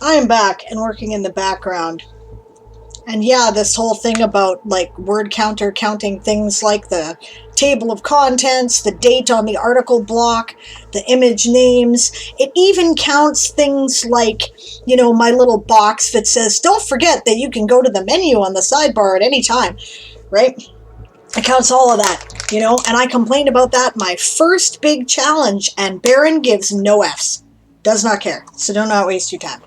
I am back and working in the background. And yeah, this whole thing about like word counter counting things like the table of contents, the date on the article block, the image names. It even counts things like, you know, my little box that says, don't forget that you can go to the menu on the sidebar at any time, right? It counts all of that, you know, and I complained about that my first big challenge, and Baron gives no Fs. Does not care. So do not waste your time.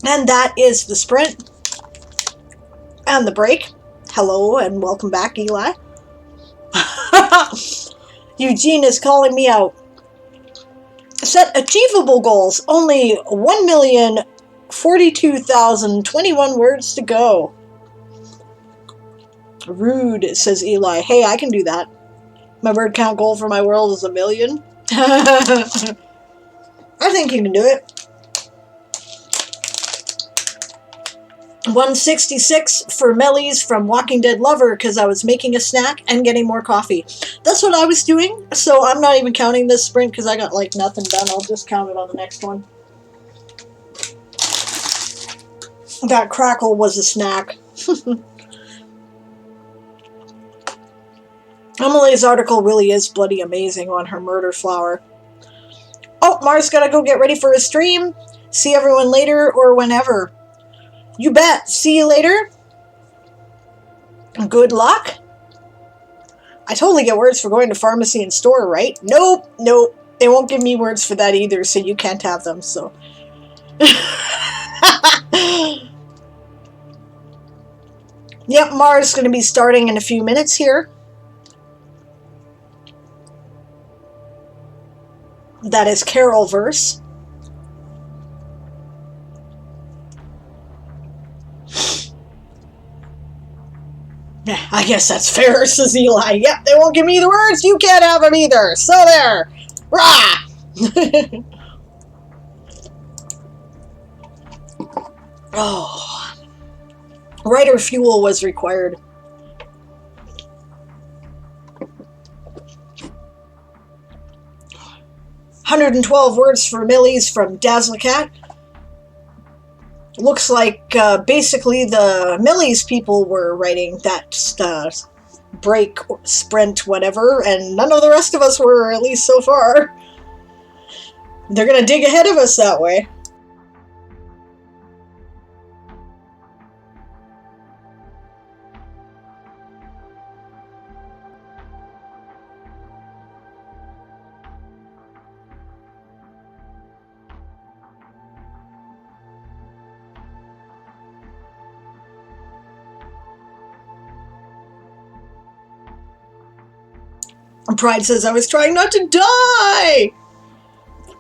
And that is the sprint and the break. Hello and welcome back, Eli. Eugene is calling me out. Set achievable goals. Only 1,042,021 words to go. Rude, says Eli. Hey, I can do that. My word count goal for my world is 1,000,000. I think you can do it. 166 for Mellies from Walking Dead Lover because I was making a snack and getting more coffee. That's what I was doing, so I'm not even counting this sprint because I got like nothing done. I'll just count it on the next one. That crackle was a snack. Emily's article really is bloody amazing on her murder flower. Oh, Mars gotta go get ready for a stream. See everyone later or whenever. You bet. See you later. Good luck. I totally get words for going to pharmacy and store, right? Nope, nope. They won't give me words for that either, so you can't have them, so. Yep, Mars is going to be starting in a few minutes here. That is Carol verse. I guess that's fair, says Eli. Yep, they won't give me the words. You can't have them either. So there. Rah! Oh, writer fuel was required. "112 words for Millies" from Dazzlecat. Looks like basically the Millies people were writing that break, sprint, whatever, and none of the rest of us were, at least so far. They're gonna dig ahead of us that way. Pride says, "I was trying not to die!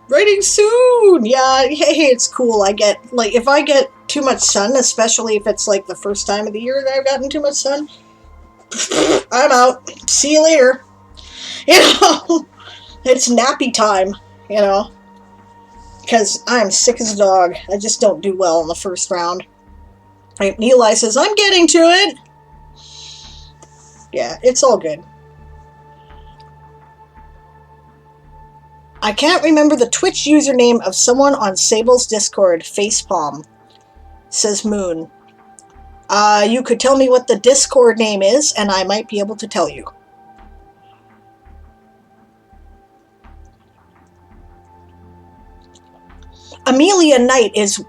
Writing soon!" Yeah, hey, it's cool. I get, like, if I get too much sun, especially if it's, like, the first time of the year that I've gotten too much sun, I'm out. See you later. You know? It's nappy time, you know? Because I'm sick as a dog. I just don't do well in the first round. Right, Eli says, "I'm getting to it!" Yeah, it's all good. "I can't remember the Twitch username of someone on Sable's Discord. Facepalm," says Moon. You could tell me what the Discord name is, and I might be able to tell you. Amelia Knight is...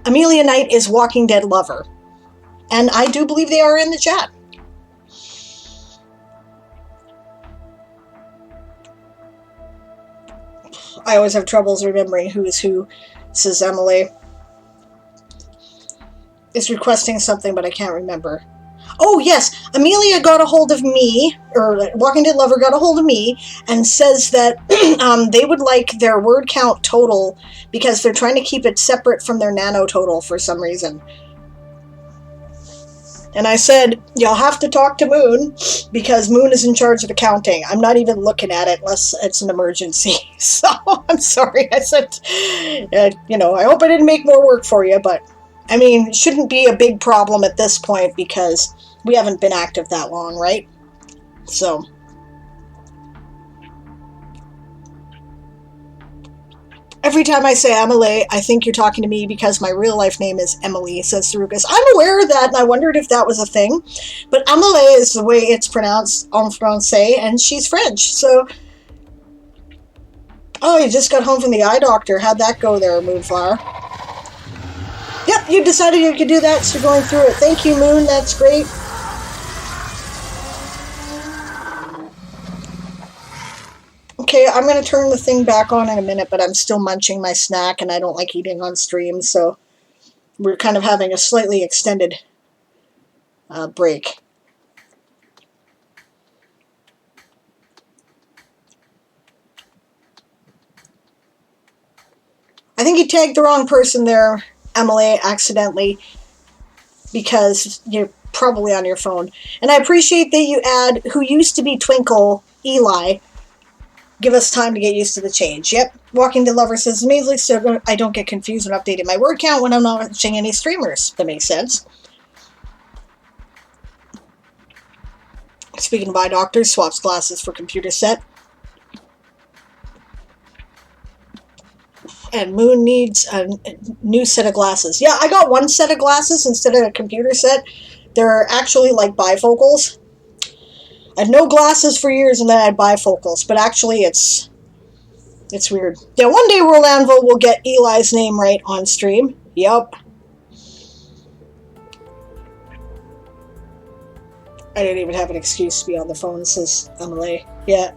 Amelia Knight is Walking Dead lover. And I do believe they are in the chat. I always have troubles remembering who is who, says Emily. Is requesting something, but I can't remember. Oh, yes, Amelia got a hold of me, or Walking Dead Lover got a hold of me, and says that they would like their word count total because they're trying to keep it separate from their nano total for some reason. And I said, you'll have to talk to Moon, because Moon is in charge of accounting. I'm not even looking at it unless it's an emergency. So, I'm sorry. I said, I hope I didn't make more work for you, but, I mean, it shouldn't be a big problem at this point, because we haven't been active that long, right? So... Every time I say Emily, I think you're talking to me because my real life name is Emily, says Sarukas. I'm aware of that, and I wondered if that was a thing. But Emily is the way it's pronounced en français, and she's French, so... Oh, you just got home from the eye doctor. How'd that go there, Moonflower? Yep, you decided you could do that, so you're going through it. Thank you, Moon. That's great. Okay, I'm going to turn the thing back on in a minute, but I'm still munching my snack, and I don't like eating on stream, so we're kind of having a slightly extended break. I think you tagged the wrong person there, Emily, accidentally, because you're probably on your phone. And I appreciate that you add who used to be Twinkle, Eli. Give us time to get used to the change. Yep. Walking Dead Lover says, amazingly so I don't get confused when updating my word count when I'm not watching any streamers. That makes sense. Speaking of eye doctors, swaps glasses for computer set. And Moon needs a new set of glasses. Yeah, I got one set of glasses instead of a computer set. They're actually like bifocals. I had no glasses for years, and then I had bifocals. But actually, it's weird. Yeah, one day Rolanville will get Eli's name right on stream. Yep. I didn't even have an excuse to be on the phone, says Emily. Yeah.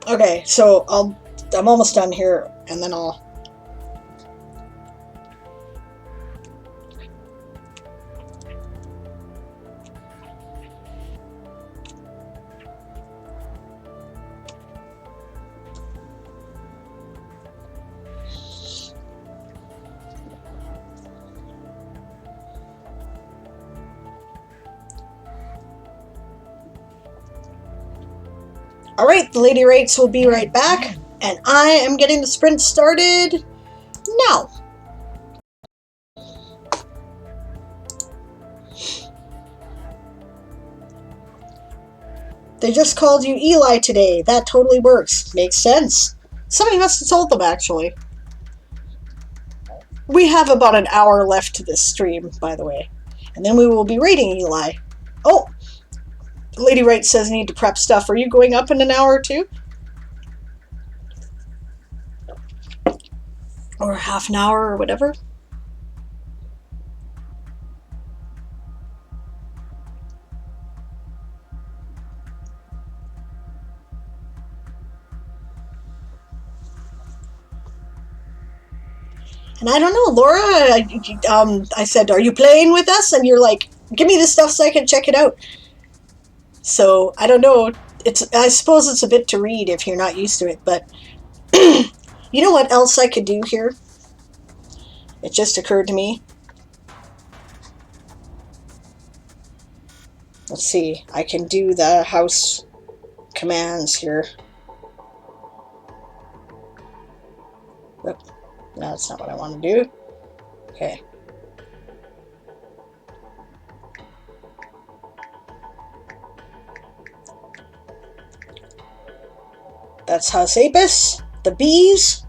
Okay, so I'm almost done here, and then I'll... Alright, the Lady Wrights will be right back, and I am getting the sprint started now. They just called you Eli today. That totally works. Makes sense. Somebody must have told them, actually. We have about an hour left to this stream, by the way. And then we will be raiding Eli. Oh! Lady Wright says need to prep stuff. Are you going up in an hour or two? Or half an hour or whatever? And I don't know, Laura, I said, are you playing with us? And you're like, give me the stuff so I can check it out. So, I don't know. I suppose it's a bit to read if you're not used to it, but you know what else I could do here? It just occurred to me. Let's see. I can do the house commands here. Oop. No, that's not what I want to do. Okay. That's House Apis. The bees.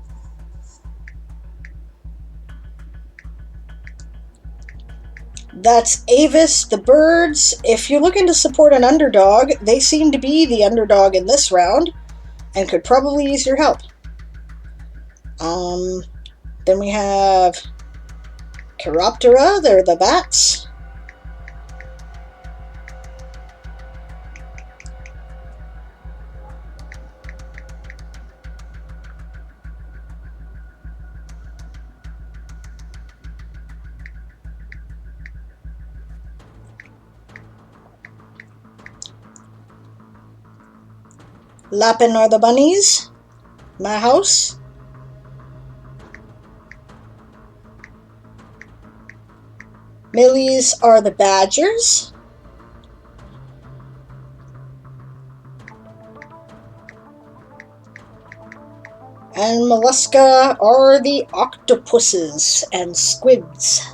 That's Avis, the birds. If you're looking to support an underdog, they seem to be the underdog in this round and could probably use your help. Then we have Chiroptera, they're the bats. Lapin are the bunnies. My house. Millies are the badgers. And mollusca are the octopuses and squids.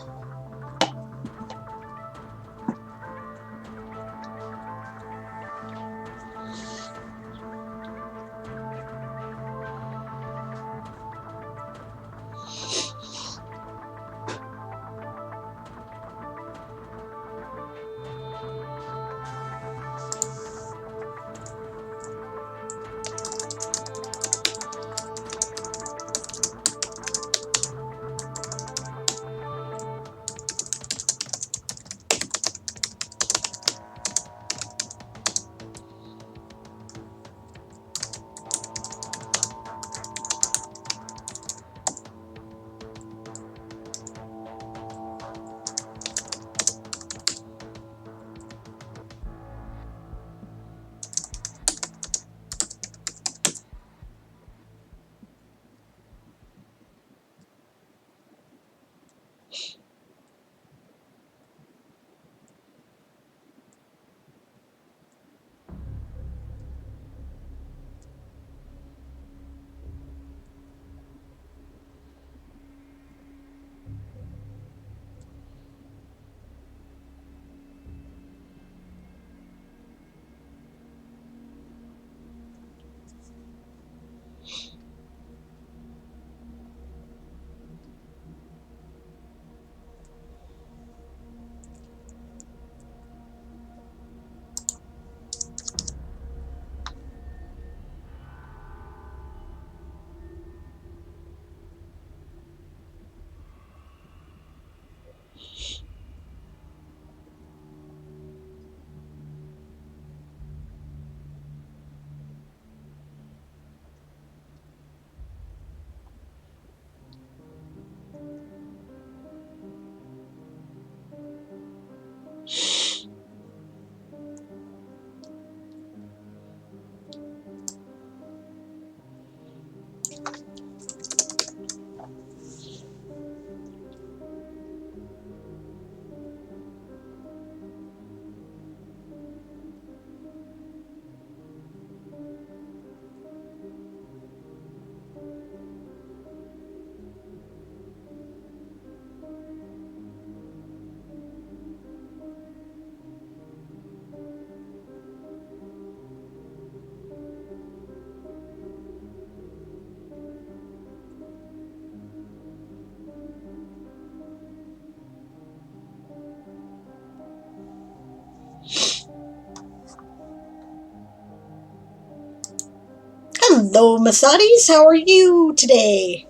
Hello, Masatis. How are you today?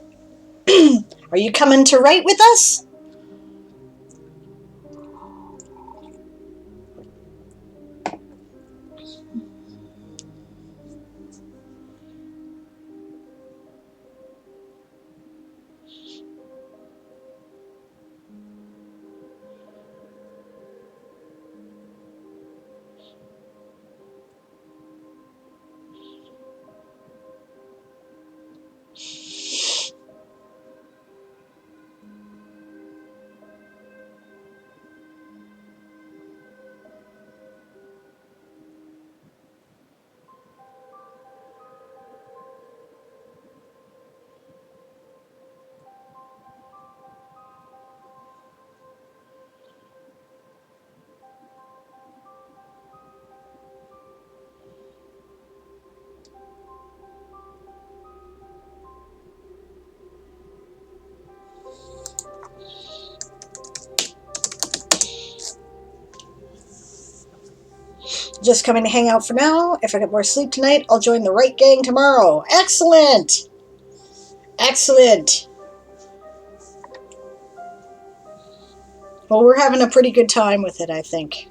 Are you coming to write with us? Just coming to hang out for now. If I get more sleep tonight, I'll join the right gang tomorrow. Excellent! Excellent! Well, we're having a pretty good time with it, I think.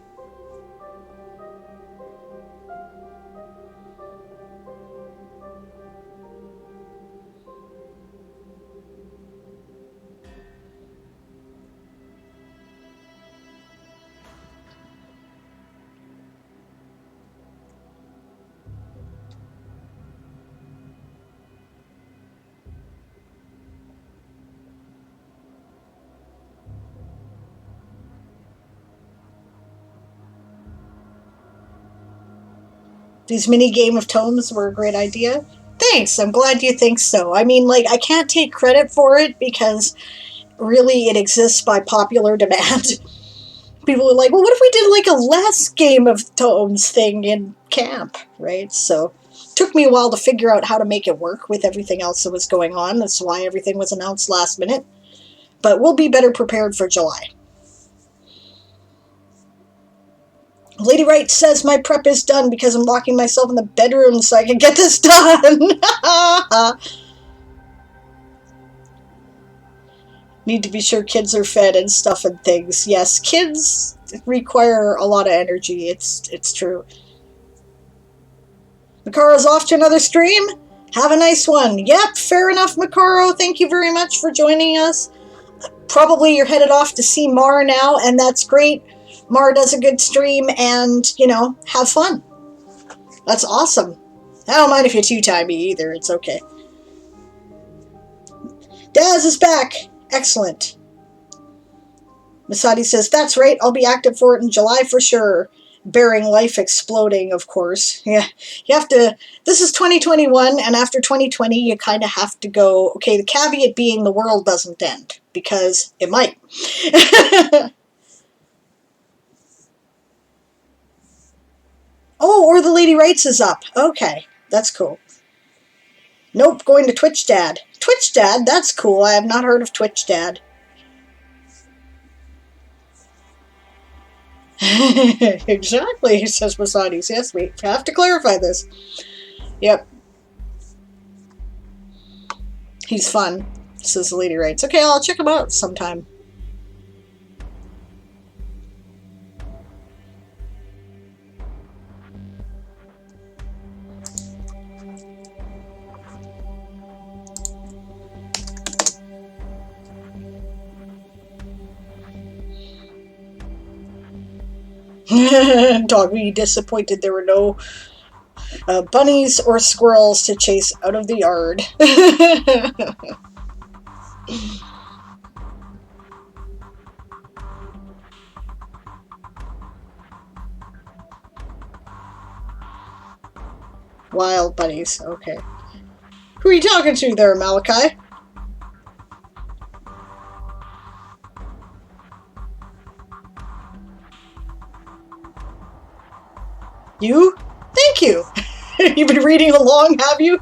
These mini Game of Tomes were a great idea. Thanks, I'm glad you think so. I mean, like, I can't take credit for it because really it exists by popular demand. People are like, well, what if we did like a less Game of Tomes thing in camp, right? So it took me a while to figure out how to make it work with everything else that was going on. That's why everything was announced last minute. But we'll be better prepared for July. Lady Wright says my prep is done because I'm locking myself in the bedroom so I can get this done. Need to be sure kids are fed and stuff and things. Yes, kids require a lot of energy. It's true. Macaro's off to another stream. Have a nice one. Yep, fair enough, Macaro. Thank you very much for joining us. Probably you're headed off to see Mar now, and that's great. Mar does a good stream, and, you know, have fun. That's awesome. I don't mind if you're too-timey either. It's okay. Daz is back. Excellent. Masadi says, that's right. I'll be active for it in July for sure. Bearing life exploding, of course. Yeah, you have to... This is 2021, and after 2020, you kind of have to go... Okay, the caveat being the world doesn't end, because it might. Oh, or the Lady Wrights is up. Okay, that's cool. Nope, going to Twitch Dad. Twitch Dad? That's cool. I have not heard of Twitch Dad. Exactly, says Masadi's. Yes, we have to clarify this. Yep. He's fun, says the Lady Wrights. Okay, I'll check him out sometime. Doggy disappointed there were no bunnies or squirrels to chase out of the yard. Wild bunnies, okay. Who are you talking to there, Malachi? You? Thank you! You've been reading along, have you?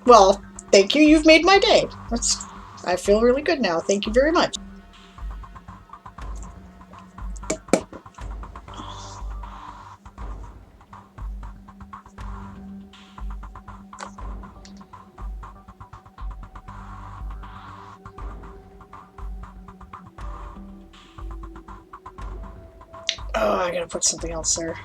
Well, thank you. You've made my day. I feel really good now. Thank you very much. Oh, I gotta put something else there.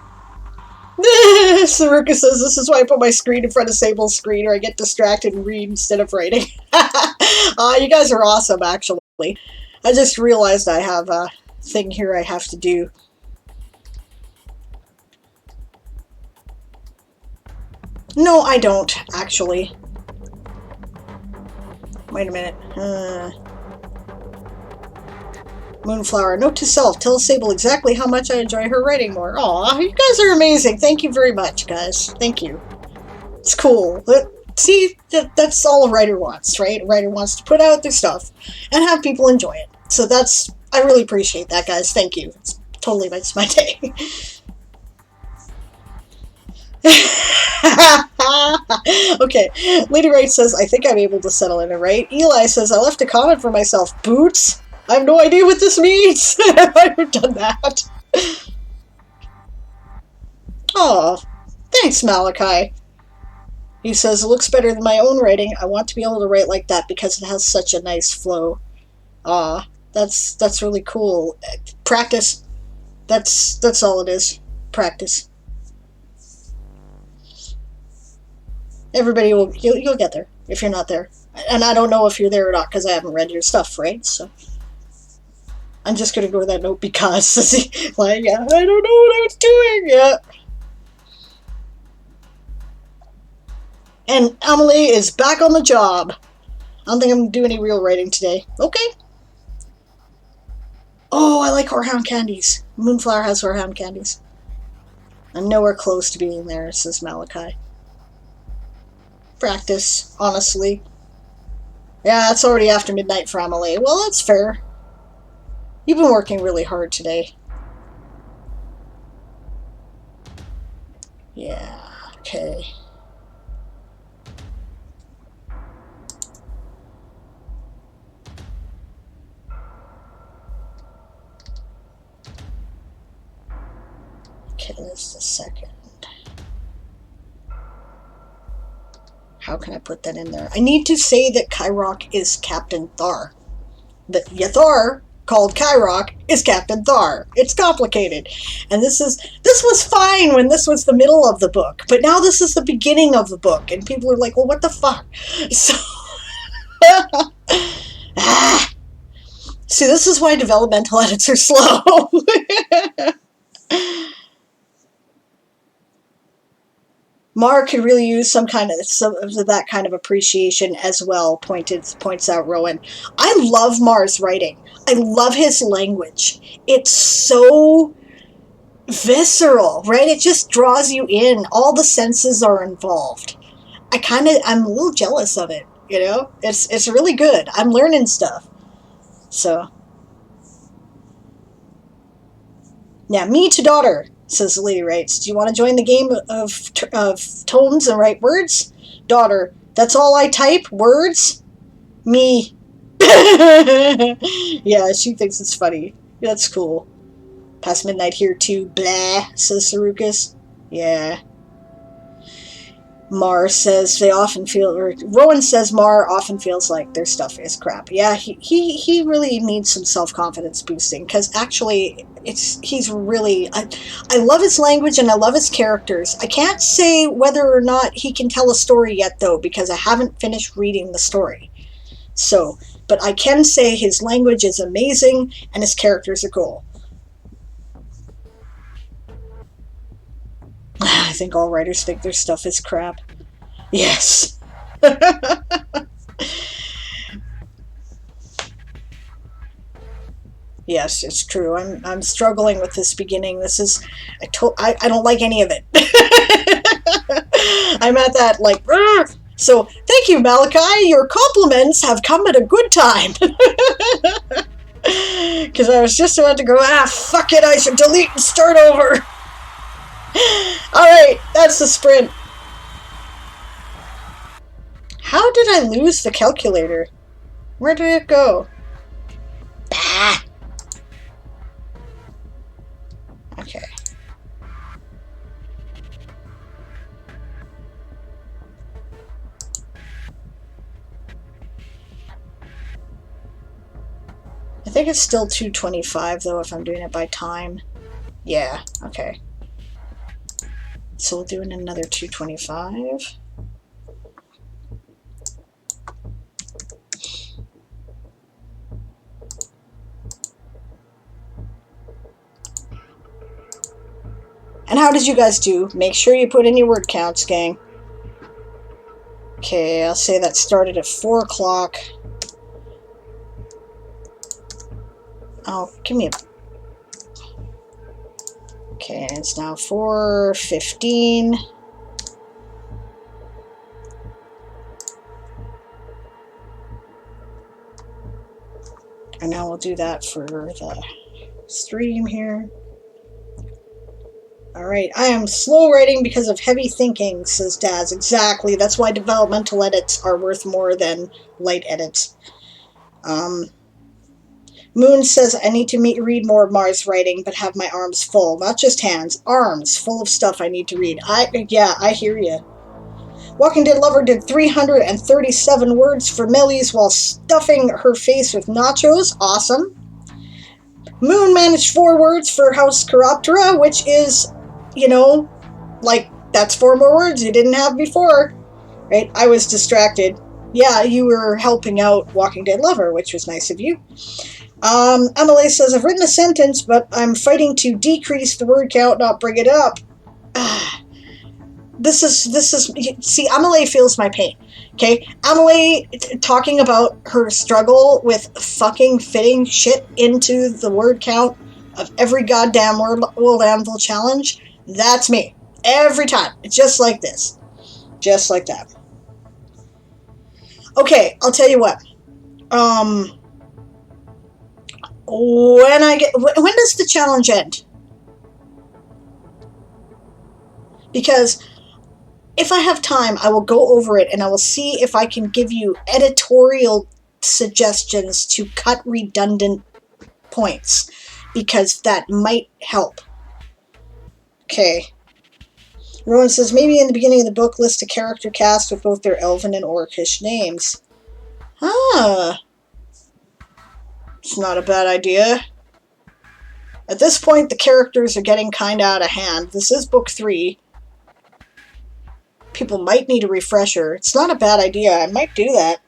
Saruka says, this is why I put my screen in front of Sable's screen, or I get distracted and read instead of writing. You guys are awesome, actually. I just realized I have a thing here I have to do. No, I don't, actually. Wait a minute. Moonflower, note to self, tell Sable exactly how much I enjoy her writing more. Aw, you guys are amazing. Thank you very much, guys. Thank you. It's cool. See, that's all a writer wants, right? A writer wants to put out their stuff and have people enjoy it. So I really appreciate that, guys. Thank you. It totally makes my day. Okay, Lady Wright says, I think I'm able to settle in it, right? Eli says, I left a comment for myself. Boots? I have no idea what this means. I have done that. Oh, thanks, Malachi. He says, it looks better than my own writing. I want to be able to write like that because it has such a nice flow. Aw, that's really cool. Practice. That's all it is. Practice. Everybody you'll get there if you're not there. And I don't know if you're there or not because I haven't read your stuff, right? So I'm just gonna go to that note because like, yeah, I don't know what I was doing. Yeah. And Amelie is back on the job. I don't think I'm gonna do any real writing today. Okay. Oh, I like Horehound candies. Moonflower has Horehound candies. I'm nowhere close to being there, says Malachi. Practice, honestly. Yeah, it's already after midnight for Amelie. Well, that's fair. You've been working really hard today. Yeah, okay. Okay, just a second. How can I put that in there? I need to say that Kyrock is Captain Thar. That Yathar, called Kyrock, is Captain Thar. It's complicated. And this was fine when this was the middle of the book, but now this is the beginning of the book, and people are like, well, what the fuck? So see, this is why developmental edits are slow. Mar could really use some of that kind of appreciation as well, points out Rowan. I love Mar's writing. I love his language. It's so visceral, right? It just draws you in. All the senses are involved. I'm a little jealous of it, you know? It's really good. I'm learning stuff. So, yeah, me to daughter, says Lady Wrights. Do you want to join the game of tones and write words? Daughter, that's all I type? Words? Me. Yeah, she thinks it's funny. That's cool. Past midnight here too. Blah, says Sarukas. Yeah. Mar says Rowan says Mar often feels like their stuff is crap. Yeah, he really needs some self-confidence boosting, because actually he's really, I love his language and I love his characters. I can't say whether or not he can tell a story yet though, because I haven't finished reading the story. So, but I can say his language is amazing and his characters are cool. I think all writers think their stuff is crap. Yes. Yes, it's true. I'm struggling with this beginning. This is, I don't like any of it. I'm at that like, Rrr! So thank you, Malachi. Your compliments have come at a good time. Because I was just about to go, fuck it, I should delete and start over. Alright, that's the sprint. How did I lose the calculator? Where did it go? Bah! Okay. I think it's still 2:25 though if I'm doing it by time. Yeah, okay. So we'll do another 225. And how did you guys do? Make sure you put in your word counts, gang. Okay, I'll say that started at 4 o'clock. Oh, give me a... Okay, it's now 4:15. And now we'll do that for the stream here. Alright, I am slow writing because of heavy thinking, says Daz. Exactly, that's why developmental edits are worth more than light edits. Moon says, I need to read more of Mars writing, but have my arms full. Not just hands, arms full of stuff I need to read. Yeah, I hear you. Walking Dead Lover did 337 words for Millie's while stuffing her face with nachos. Awesome. Moon managed 4 words for House Chiroptera, which is, you know, like, that's 4 more words you didn't have before. Right? I was distracted. Yeah, you were helping out Walking Dead Lover, which was nice of you. Emily says, I've written a sentence, but I'm fighting to decrease the word count, not bring it up. This is, see, Emily feels my pain. Okay? Emily talking about her struggle with fucking fitting shit into the word count of every goddamn World Anvil challenge. That's me. Every time. Just like this. Just like that. Okay, I'll tell you what. When does the challenge end? Because if I have time, I will go over it and I will see if I can give you editorial suggestions to cut redundant points, because that might help. Okay. Rowan says, maybe in the beginning of the book, list a character cast with both their Elven and Orcish names. Ah. It's not a bad idea. At this point, the characters are getting kind of out of hand. This is book 3. People might need a refresher. It's not a bad idea. I might do that.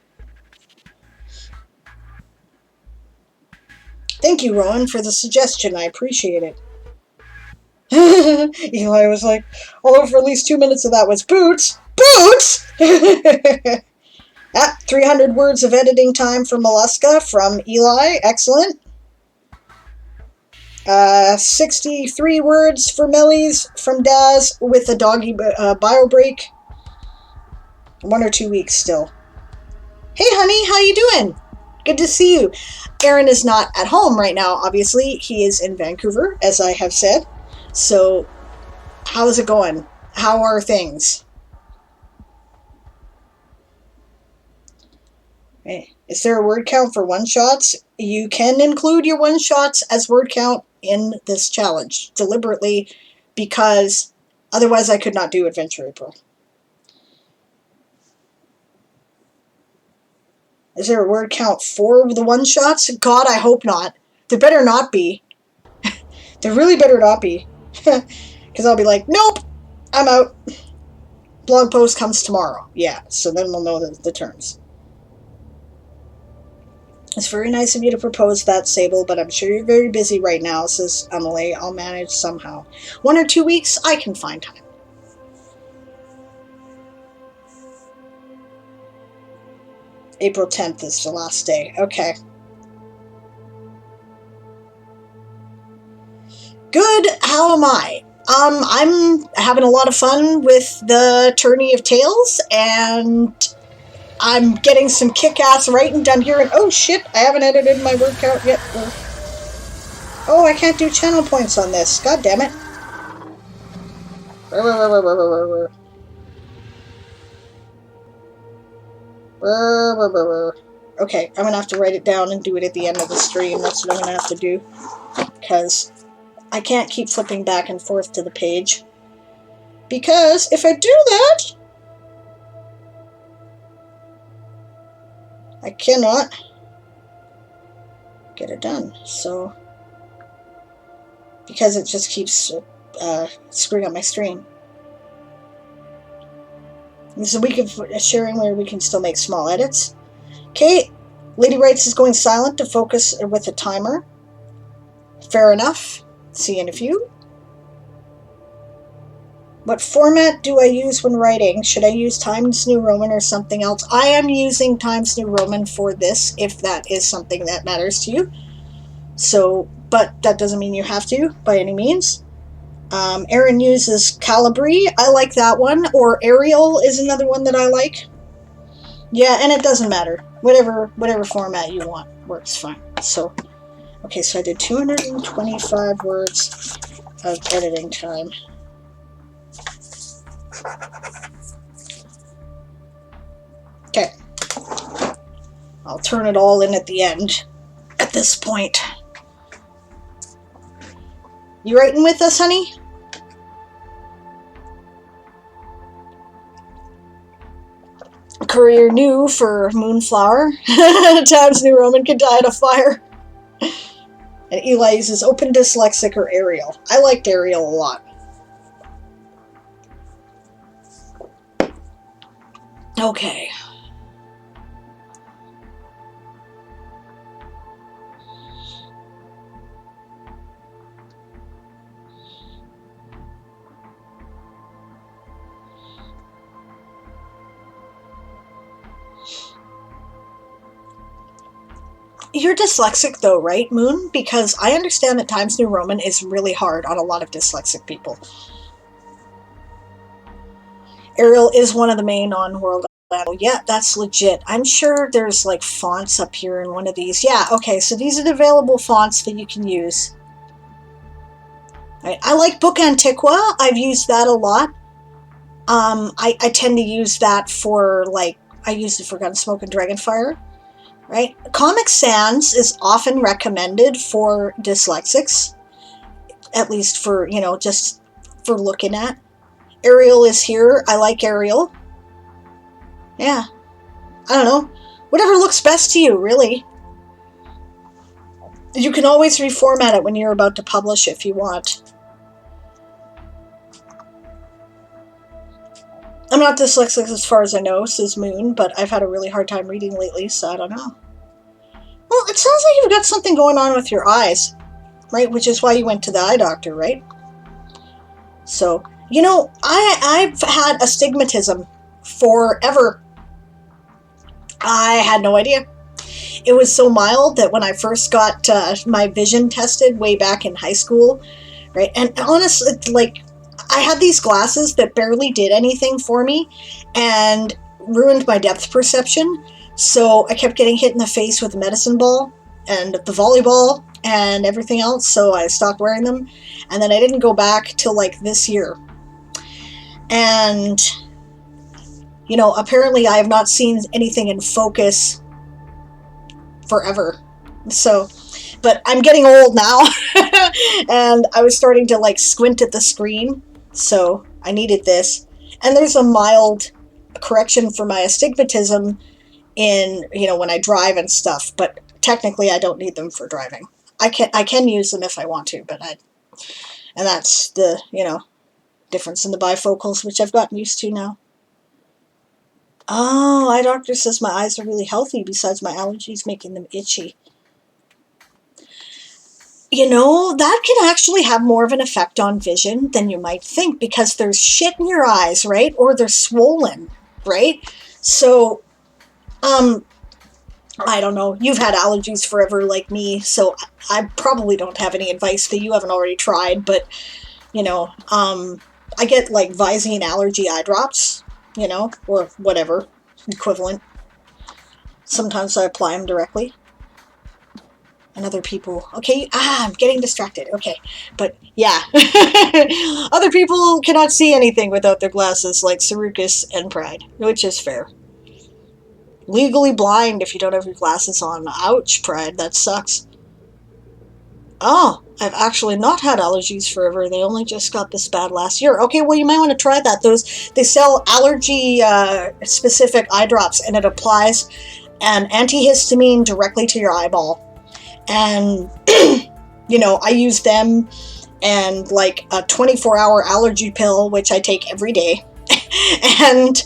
Thank you, Rowan, for the suggestion. I appreciate it. Eli was like, although for at least 2 minutes of that was boots. Boots! 300 words of editing time for Mollusca from Eli. Excellent. 63 words for Millie's from Daz with a doggy bio break. 1 or 2 weeks still. Hey, honey, how you doing? Good to see you. Aaron is not at home right now, obviously. He is in Vancouver, as I have said. So, how's it going? How are things? Okay. Is there a word count for one-shots? You can include your one-shots as word count in this challenge, deliberately, because otherwise I could not do Adventure April. Is there a word count for the one-shots? God, I hope not. There better not be. There really better not be. Because I'll be like, nope, I'm out. Blog post comes tomorrow. Yeah, so then we'll know the terms. It's very nice of you to propose that, Sable, but I'm sure you're very busy right now, says Emily. I'll manage somehow. 1 or 2 weeks, I can find time. April 10th is the last day. Okay. Good. How am I? I'm having a lot of fun with the Tourney of Tales, and I'm getting some kick-ass writing done here. And oh shit, I haven't edited my word count yet. Oh, I can't do channel points on this. God damn it. Okay, I'm gonna have to write it down and do it at the end of the stream. That's what I'm gonna have to do, because I can't keep flipping back and forth to the page. Because if I do that, I cannot get it done. So because it just keeps screwing up my stream. This is a week of sharing where we can still make small edits. Okay, Lady Wrights is going silent to focus with a timer. Fair enough. See you in a few. What format do I use when writing? Should I use Times New Roman or something else? I am using Times New Roman for this, if that is something that matters to you. So, but that doesn't mean you have to, by any means. Aaron uses Calibri. I like that one. Or Arial is another one that I like. Yeah, and it doesn't matter. Whatever format you want works fine. So, okay, so I did 225 words of editing time. Okay. I'll turn it all in at the end at this point. You writing with us, honey? Courier new for Moonflower. Times New Roman can die in a fire. And Eli uses Open Dyslexic or Arial. I liked Arial a lot. Okay. You're dyslexic though, right, Moon? Because I understand that Times New Roman is really hard on a lot of dyslexic people. Arial is one of the main on-world. Yeah, that's legit. I'm sure there's like fonts up here in one of these. Yeah, okay, so these are the available fonts that you can use. Right. I like Book Antiqua. I've used that a lot. I tend to use that for, like, I used it for Gunsmoke and Dragonfire. Right? Comic Sans is often recommended for dyslexics, at least for, you know, just for looking at. Arial is here. I like Arial. Yeah. I don't know. Whatever looks best to you, really. You can always reformat it when you're about to publish if you want. I'm not dyslexic as far as I know, says Moon, but I've had a really hard time reading lately, so I don't know. Well, it sounds like you've got something going on with your eyes, right? Which is why you went to the eye doctor, right? So, you know, I've had astigmatism forever. I had no idea. It was so mild that when I first got my vision tested way back in high school, right? And honestly, like, I had these glasses that barely did anything for me and ruined my depth perception. So I kept getting hit in the face with a medicine ball and the volleyball and everything else. So I stopped wearing them. And then I didn't go back till like this year. And, you know, apparently I have not seen anything in focus forever. So, but I'm getting old now. And I was starting to like squint at the screen. So I needed this. And there's a mild correction for my astigmatism in, you know, when I drive and stuff, but technically I don't need them for driving. I can use them if I want to, but and that's the, you know, difference in the bifocals, which I've gotten used to now. Oh, eye doctor says my eyes are really healthy besides my allergies making them itchy. You know, that can actually have more of an effect on vision than you might think because there's shit in your eyes, right? Or they're swollen, right? So, I don't know. You've had allergies forever like me, so I probably don't have any advice that you haven't already tried, but, you know, I get like Visine allergy eye drops, you know, or whatever, equivalent. Sometimes I apply them directly. And other people, okay, I'm getting distracted, okay, but yeah, other people cannot see anything without their glasses, like Sarukas and Pride, which is fair. Legally blind if you don't have your glasses on. Ouch, Pride, that sucks. Oh, I've actually not had allergies forever. They only just got this bad last year. Okay, well, you might want to try that. They sell allergy specific eye drops, and it applies an antihistamine directly to your eyeball. And, you know, I use them, and like a 24-hour allergy pill, which I take every day. And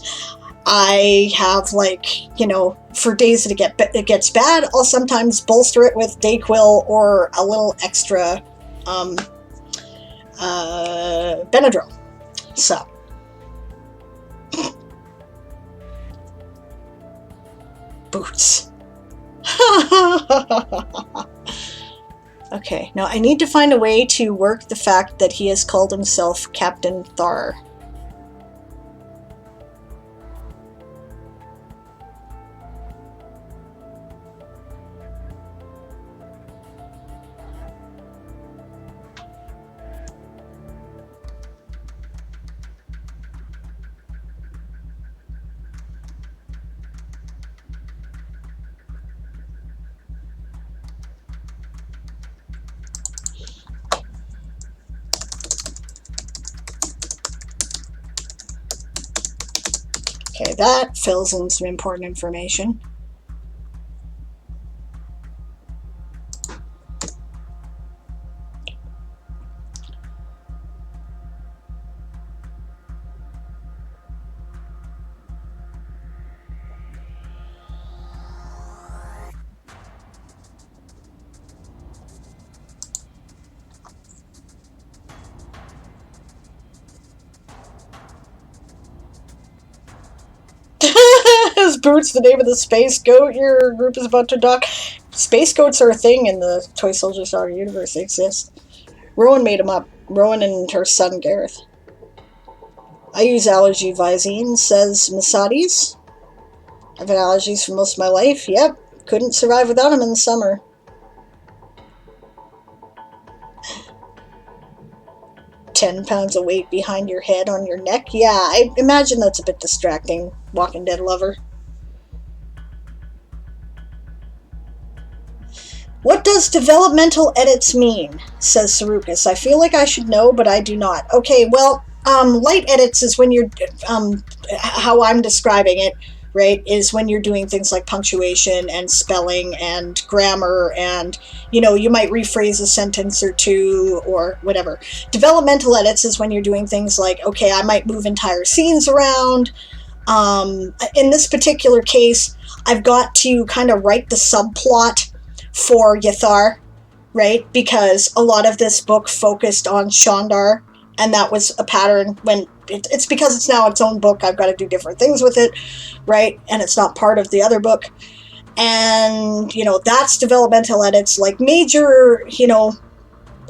I have, like, you know, for days that it gets bad, I'll sometimes bolster it with Dayquil or a little extra Benadryl. So. Boots. Okay, now I need to find a way to work the fact that he has called himself Captain Thar. Okay, that fills in some important information. Is Boots the name of the space goat your group is about to dock? Space goats are a thing in the Toysoldier Saga universe. They exist. Rowan made them up. Rowan and her son Gareth. I use allergy Visine, says Masades. I've had allergies for most of my life. Yep, couldn't survive without them in the summer. 10 pounds of weight behind your head on your neck? Yeah, I imagine that's a bit distracting, Walking Dead lover. What does developmental edits mean? Says Sarukas. I feel like I should know, but I do not. Okay, well, light edits is when you're, how I'm describing it, right, is when you're doing things like punctuation and spelling and grammar and, you know, you might rephrase a sentence or two or whatever. Developmental edits is when you're doing things like, okay, I might move entire scenes around. In this particular case, I've got to kind of write the subplot for Yathar, right? Because a lot of this book focused on Shandar, and that was a pattern when it's because it's now its own book. I've got to do different things with it, right? And it's not part of the other book. And, you know, that's developmental edits, like major, you know,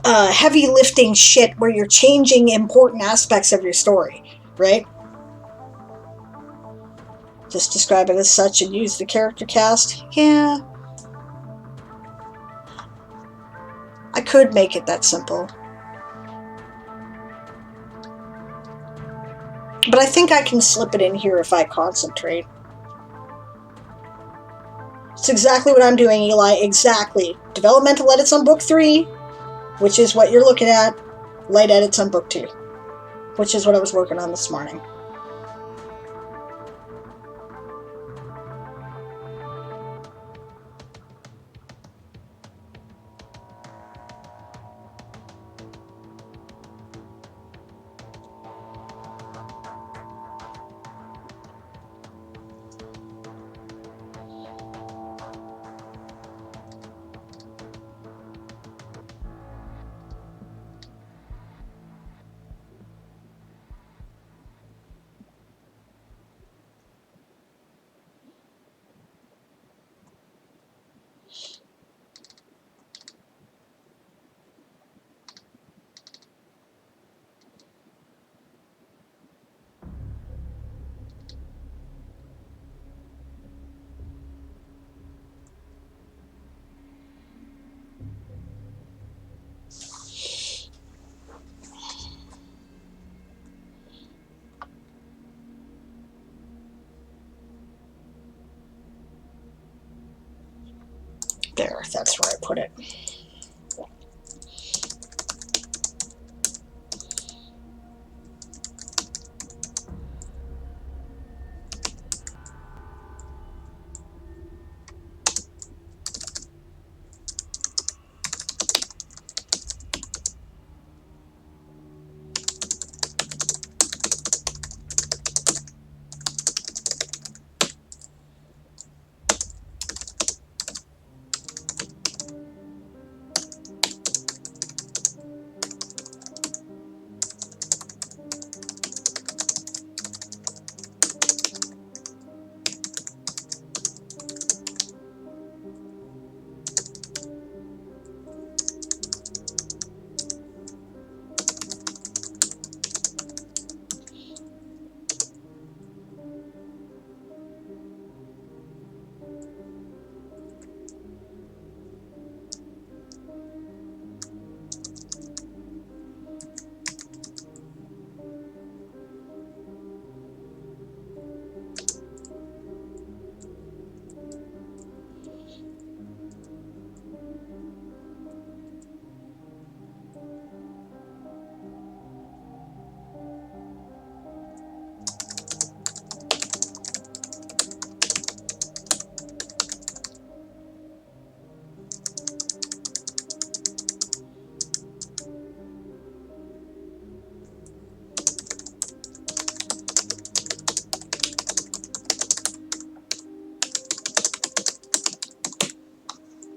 heavy lifting shit where you're changing important aspects of your story, right? Just describe it as such and use the character cast. Yeah. I could make it that simple. But I think I can slip it in here if I concentrate. It's exactly what I'm doing, Eli. Exactly. Developmental edits on book 3, which is what you're looking at. Light edits on book 2, which is what I was working on this morning. There, that's where I put it.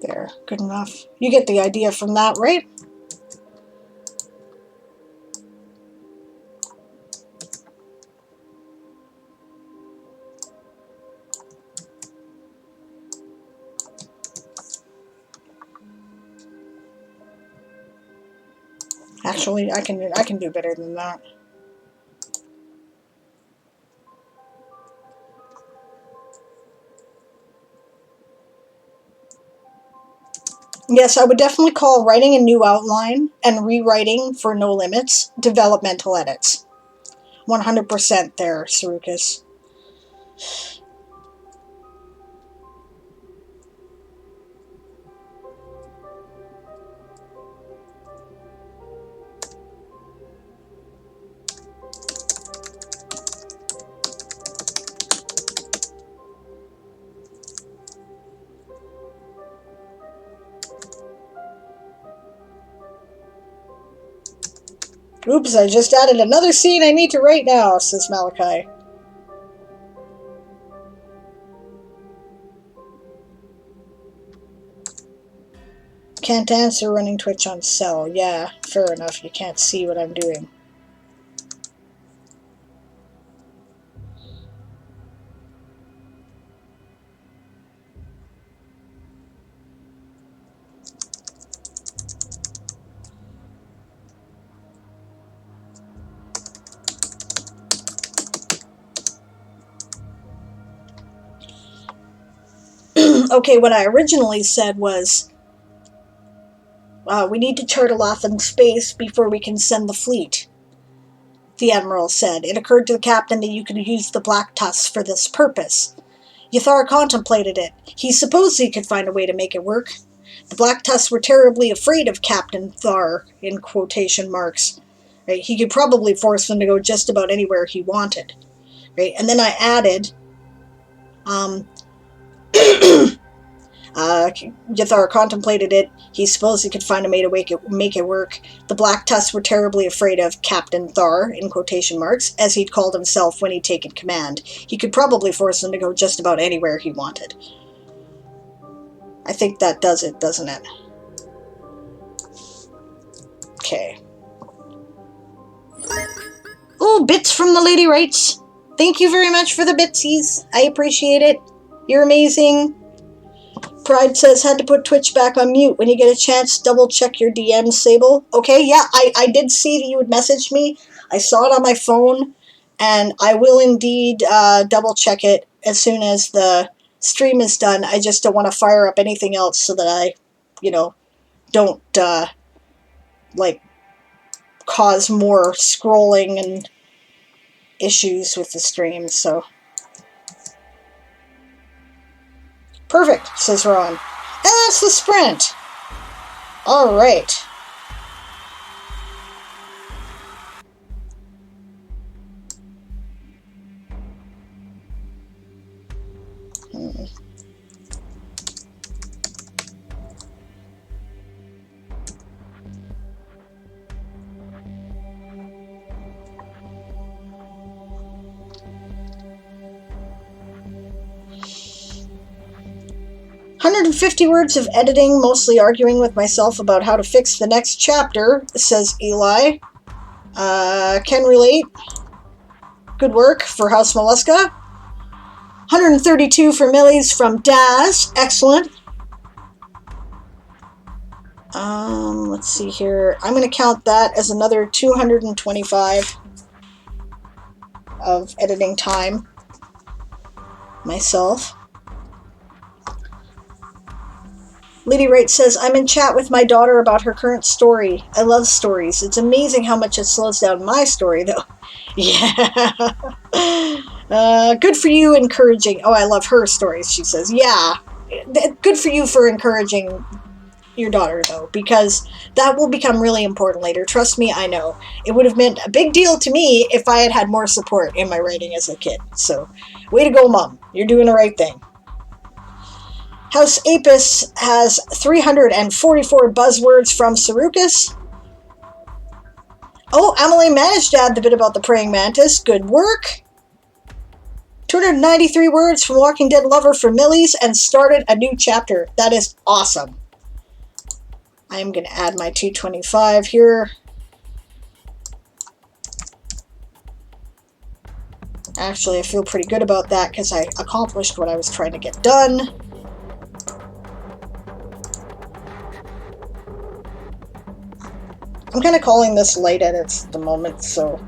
There, good enough. You get the idea from that, right? Actually, I can do better than that. Yes, I would definitely call writing a new outline and rewriting for No Limits developmental edits. 100% there, Sarukas. Oops, I just added another scene I need to write now, says Malachi. Can't answer running Twitch on cell. Yeah, fair enough. You can't see what I'm doing. Okay, what I originally said was, we need to chart a lot in space before we can send the fleet, the Admiral said. It occurred to the captain that you could use the Black Tusk for this purpose. Yathar contemplated it. He supposed he could find a way to make it work. The Black Tusks were terribly afraid of Captain Thar, in quotation marks. Right? He could probably force them to go just about anywhere he wanted. Right? And then I added, Yathar contemplated it. He supposed he could find a way to make it work. The Black Tusks were terribly afraid of Captain Thar, in quotation marks, as he'd called himself when he'd taken command. He could probably force them to go just about anywhere he wanted. I think that does it, doesn't it? Okay. Oh, bits from the Lady Wrights. Thank you very much for the bitsies. I appreciate it. You're amazing. Pride says, had to put Twitch back on mute. When you get a chance, double check your DMs, Sable. Okay, yeah, I did see that you would message me. I saw it on my phone, and I will indeed double check it as soon as the stream is done. I just don't want to fire up anything else so that I, don't, cause more scrolling and issues with the stream, so. Perfect, says Ron. And that's the sprint. All right. Hmm. "150 words of editing, mostly arguing with myself about how to fix the next chapter," says Eli. Can relate. Good work for House Molluska. 132 for Millies from Daz. Excellent. Let's see here. I'm going to count that as another 225 of editing time myself. Lady Wright says, I'm in chat with my daughter about her current story. I love stories. It's amazing how much it slows down my story, though. Yeah. Good for you encouraging. Oh, I love her stories, she says. Yeah. Good for you for encouraging your daughter, though, because that will become really important later. Trust me, I know. It would have meant a big deal to me if I had had more support in my writing as a kid. So, way to go, Mom. You're doing the right thing. House Apis has 344 buzzwords from Sarukas. Oh, Amelie managed to add the bit about the praying mantis. Good work. 293 words from Walking Dead Lover for Millies and started a new chapter. That is awesome. I'm going to add my 225 here. Actually, I feel pretty good about that because I accomplished what I was trying to get done. I'm kind of calling this light edits at the moment, so...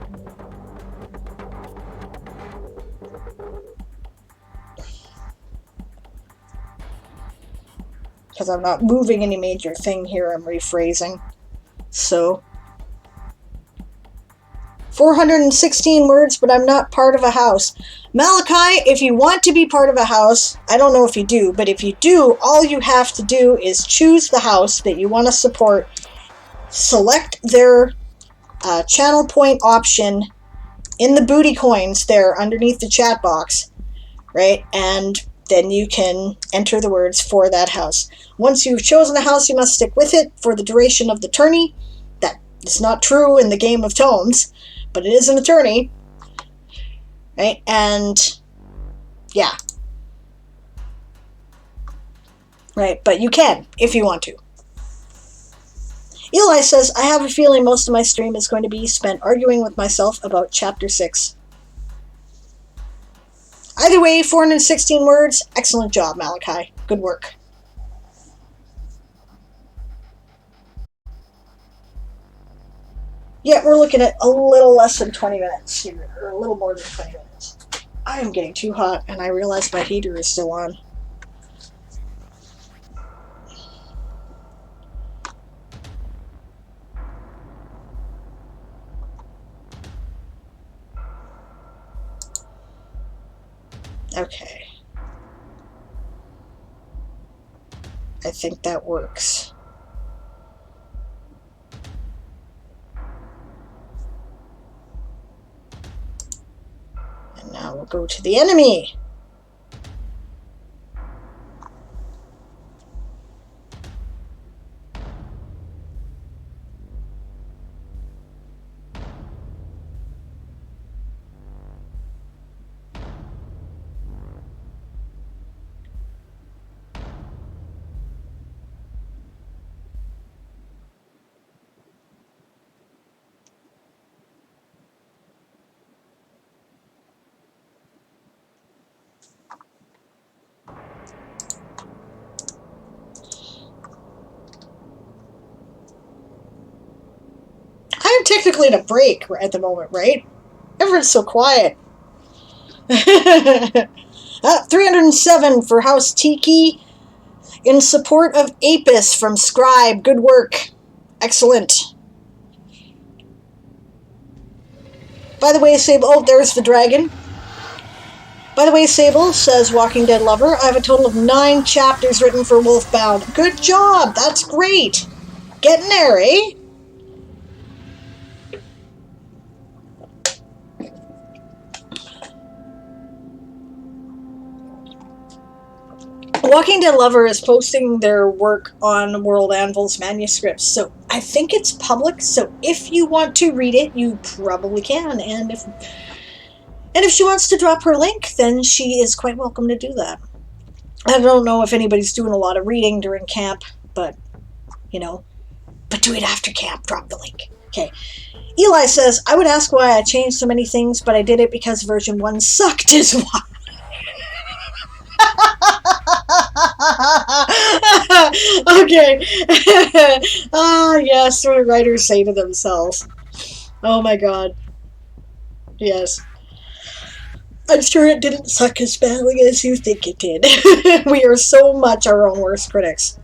because I'm not moving any major thing here, I'm rephrasing. So... 416 words, but I'm not part of a house. Malachi, if you want to be part of a house, I don't know if you do, but if you do, all you have to do is choose the house that you want to support, select their channel point option in the booty coins there underneath the chat box, right? And then you can enter the words for that house. Once you've chosen a house, you must stick with it for the duration of the tourney. That is not true in the game of tomes, but it is an attorney, right? And yeah, right, but you can if you want to. Eli says, I have a feeling most of my stream is going to be spent arguing with myself about chapter 6. Either way, 416 words, excellent job, Malachi. Good work. Yeah, we're looking at a little less than 20 minutes here, or a little more than 20 minutes. I am getting too hot, and I realize my heater is still on. Okay. I think that works. And now we'll go to the enemy. I'm technically in a break at the moment, right? Everyone's so quiet. 307 for House Tiki. In support of Apis from Scribe. Good work. Excellent. By the way, Sable... Oh, there's the dragon. By the way, Sable says, Walking Dead Lover, I have a total of 9 chapters written for Wolfbound. Good job. That's great. Getting there, eh? Walking Dead Lover is posting their work on World Anvil's manuscripts, so I think it's public, so if you want to read it, you probably can, and if she wants to drop her link, then she is quite welcome to do that. I don't know if anybody's doing a lot of reading during camp, but, you know, but do it after camp, drop the link. Okay. Eli says, I would ask why I changed so many things, but I did it because version 1 sucked as well. Okay. Yes, what writers say to themselves. Oh my god. Yes. I'm sure it didn't suck as badly as you think it did. We are so much our own worst critics.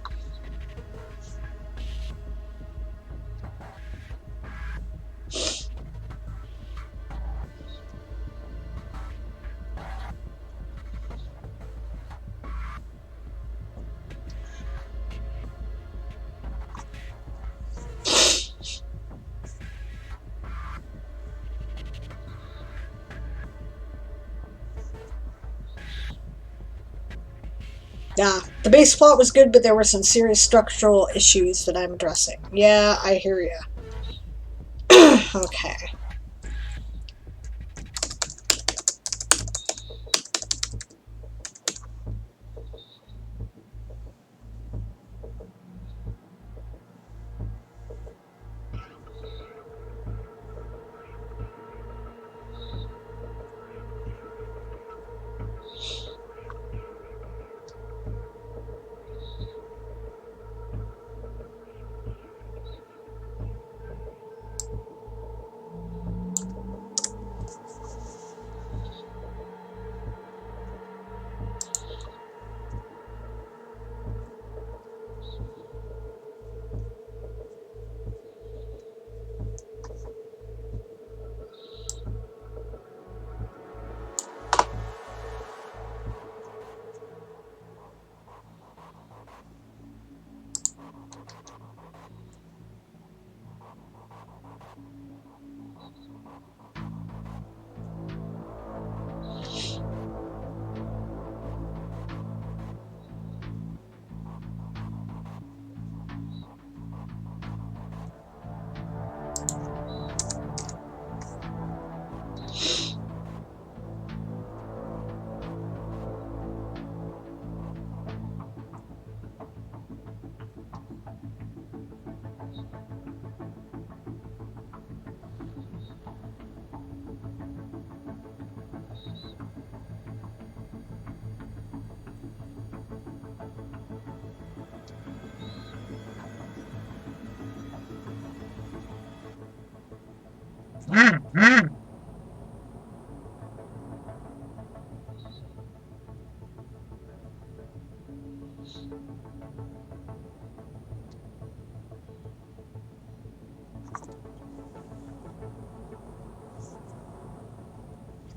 Yeah, the base plot was good, but there were some serious structural issues that I'm addressing. Yeah, I hear ya. Okay.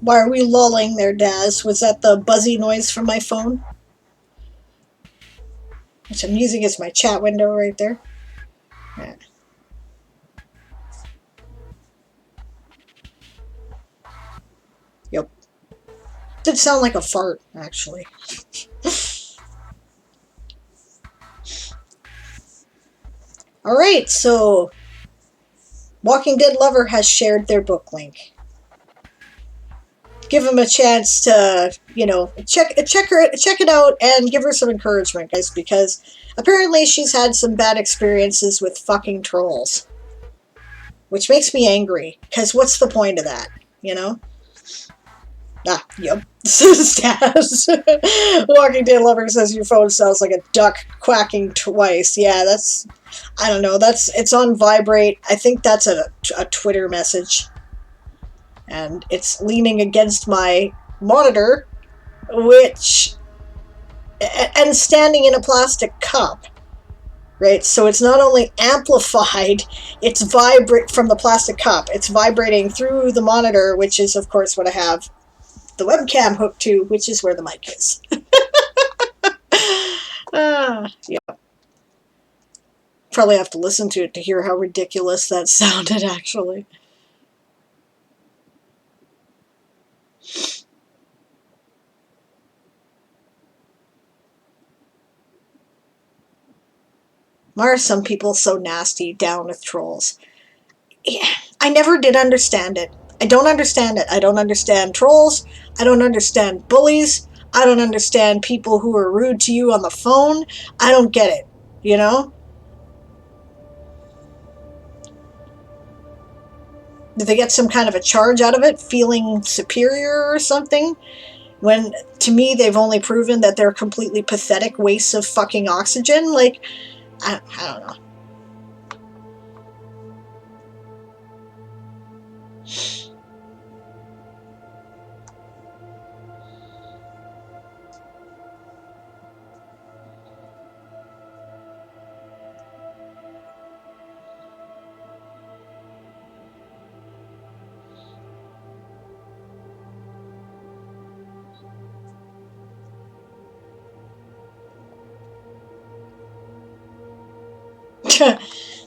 Why are we lulling there, Daz? Was that the buzzy noise from my phone? Which I'm using as my chat window right there. Yeah. Yep. Did sound like a fart, actually. Alright, so Walking Dead Lover has shared their book link. Give him a chance to, you know, check it out and give her some encouragement, guys, because apparently she's had some bad experiences with fucking trolls. Which makes me angry, because what's the point of that, you know? Ah, yep. Stas. Walking Dead Lover says your phone sounds like a duck quacking twice. Yeah, that's, I don't know, it's on vibrate. I think that's a Twitter message. And it's leaning against my monitor, which, and standing in a plastic cup, right? So it's not only amplified, it's vibrate from the plastic cup. It's vibrating through the monitor, which is, of course, what I have the webcam hooked to, which is where the mic is. Yeah. Probably have to listen to it to hear how ridiculous that sounded, actually. Why are some people so nasty down with trolls? Yeah, I never did understand it. I don't understand it. I don't understand trolls. I don't understand bullies. I don't understand people who are rude to you on the phone. I don't get it, you know? Do they get some kind of a charge out of it, feeling superior or something? When, to me, they've only proven that they're completely pathetic wastes of fucking oxygen? Like, I don't know.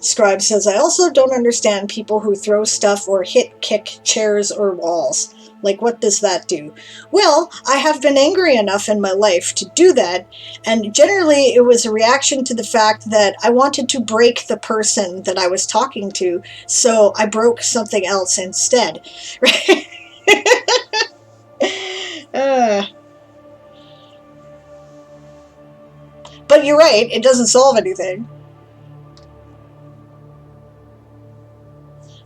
Scribe says, I also don't understand people who throw stuff or kick chairs or walls. Like, what does that do? Well, I have been angry enough in my life to do that, and generally it was a reaction to the fact that I wanted to break the person that I was talking to, so I broke something else instead. But you're right, it doesn't solve anything.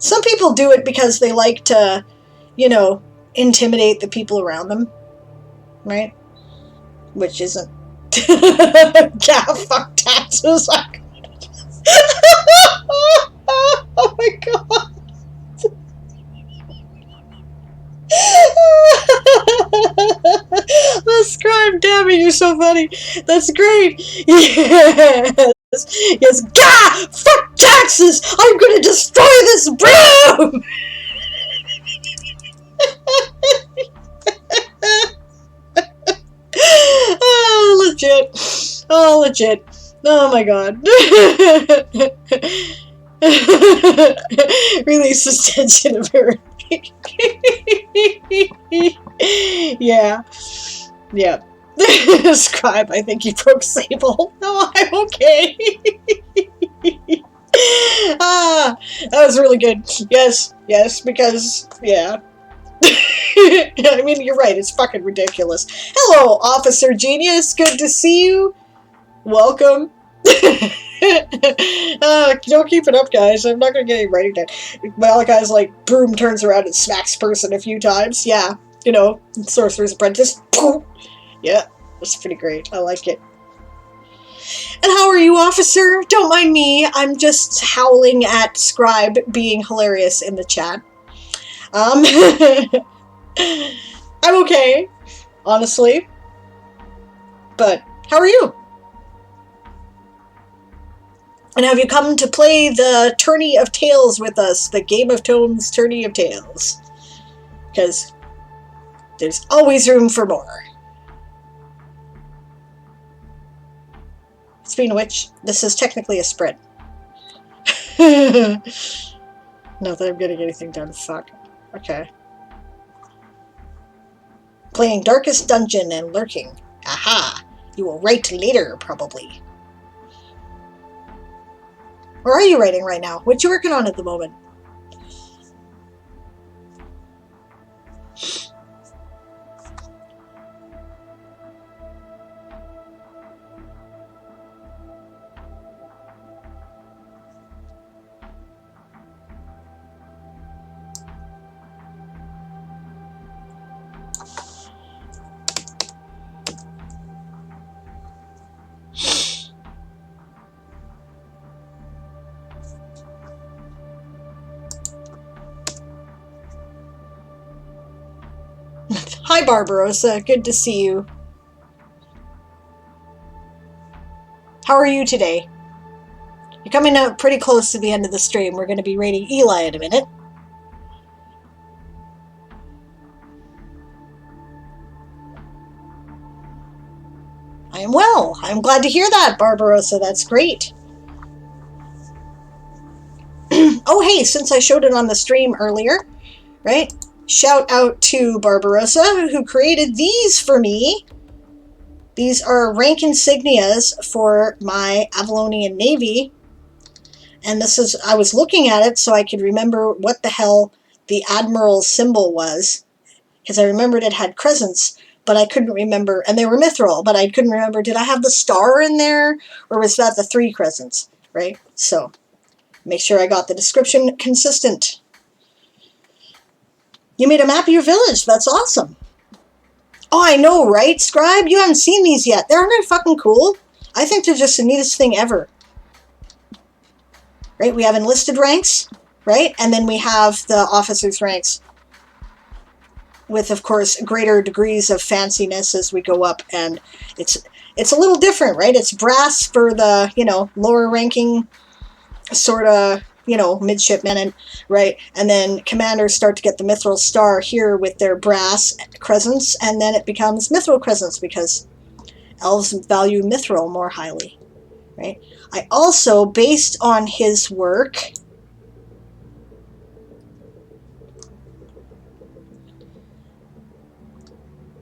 Some people do it because they like to, you know, intimidate the people around them, right? Which isn't. Yeah, fuck taxes. Oh my god. The scribe, damn it, you're so funny. That's great. Yes. Yes. Gah! Fuck taxes! I'm gonna destroy this broom! Oh, legit. Oh, legit. Oh my god. Releases tension apparently. Yeah. Yeah. Scribe, I think you broke Sable. No, I'm okay. That was really good. Yes, because, yeah. I mean, you're right, it's fucking ridiculous. Hello, Officer Genius, good to see you. Welcome. Don't keep it up, guys. I'm not gonna get any writing done. Malachi's like, broom turns around and smacks person a few times. Yeah, you know, Sorcerer's Apprentice. Yeah, that's pretty great. I like it. And how are you, officer? Don't mind me. I'm just howling at Scribe being hilarious in the chat. I'm okay, honestly. But how are you? And have you come to play the Tourney of Tales with us, the Game of Tones Tourney of Tales? Because there's always room for more. Speaking of which, this is technically a sprint. Not that I'm getting anything done. Fuck. Okay. Playing Darkest Dungeon and lurking. Aha! You will write later, probably. Where are you writing right now? What you working on at the moment? Hi, Barbarossa. Good to see you. How are you today? You're coming out pretty close to the end of the stream. We're going to be raiding Eli in a minute. I am well. I'm glad to hear that, Barbarossa. That's great. Oh, hey, since I showed it on the stream earlier, right? Shout out to Barbarossa, who created these for me. These are rank insignias for my Avalonian Navy. And this is, I was looking at it so I could remember what the hell the Admiral's symbol was. Because I remembered it had crescents, but I couldn't remember, and they were mithril, but I couldn't remember, did I have the star in there, or was that the 3 crescents, right? So, make sure I got the description consistent. You made a map of your village, that's awesome. Oh, I know, right, Scribe? You haven't seen these yet. Aren't they fucking cool? I think they're just the neatest thing ever. Right, we have enlisted ranks, right? And then we have the officers' ranks. With, of course, greater degrees of fanciness as we go up, and it's a little different, right? It's brass for the, you know, lower ranking sort of, you know, midshipmen, and right, and then commanders start to get the mithril star here with their brass crescents, and then it becomes mithril crescents because elves value mithril more highly, right? I also, based on his work,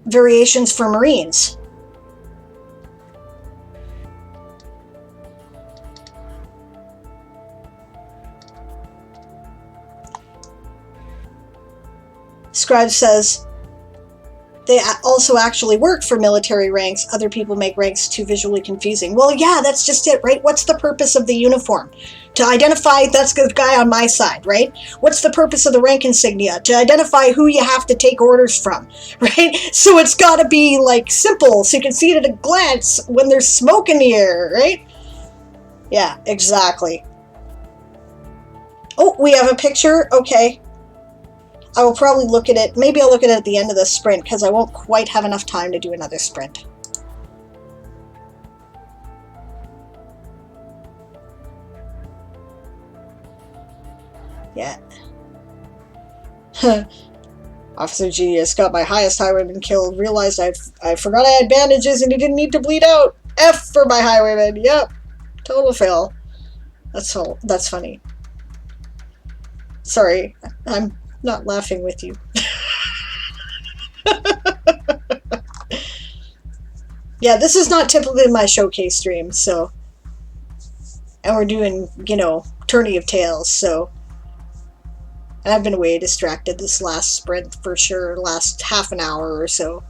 variations for Marines. Scribe says, they also actually work for military ranks. Other people make ranks too visually confusing. Well, yeah, that's just it, right? What's the purpose of the uniform? To identify that's the guy on my side, right? What's the purpose of the rank insignia? To identify who you have to take orders from, right? So it's got to be, like, simple, so you can see it at a glance when there's smoke in the air, right? Yeah, exactly. Oh, we have a picture? Okay. I will probably look at it. Maybe I'll look at it at the end of the sprint, because I won't quite have enough time to do another sprint. Yeah. Officer Genius got my highest highwayman killed. Realized I forgot I had bandages and he didn't need to bleed out. F for my highwayman. Yep. Total fail. That's funny. Sorry. I'm not laughing with you. Yeah, this is not typically my showcase stream, so... And we're doing, you know, Tourney of Tales, so... And I've been way distracted this last sprint, for sure, last half an hour or so.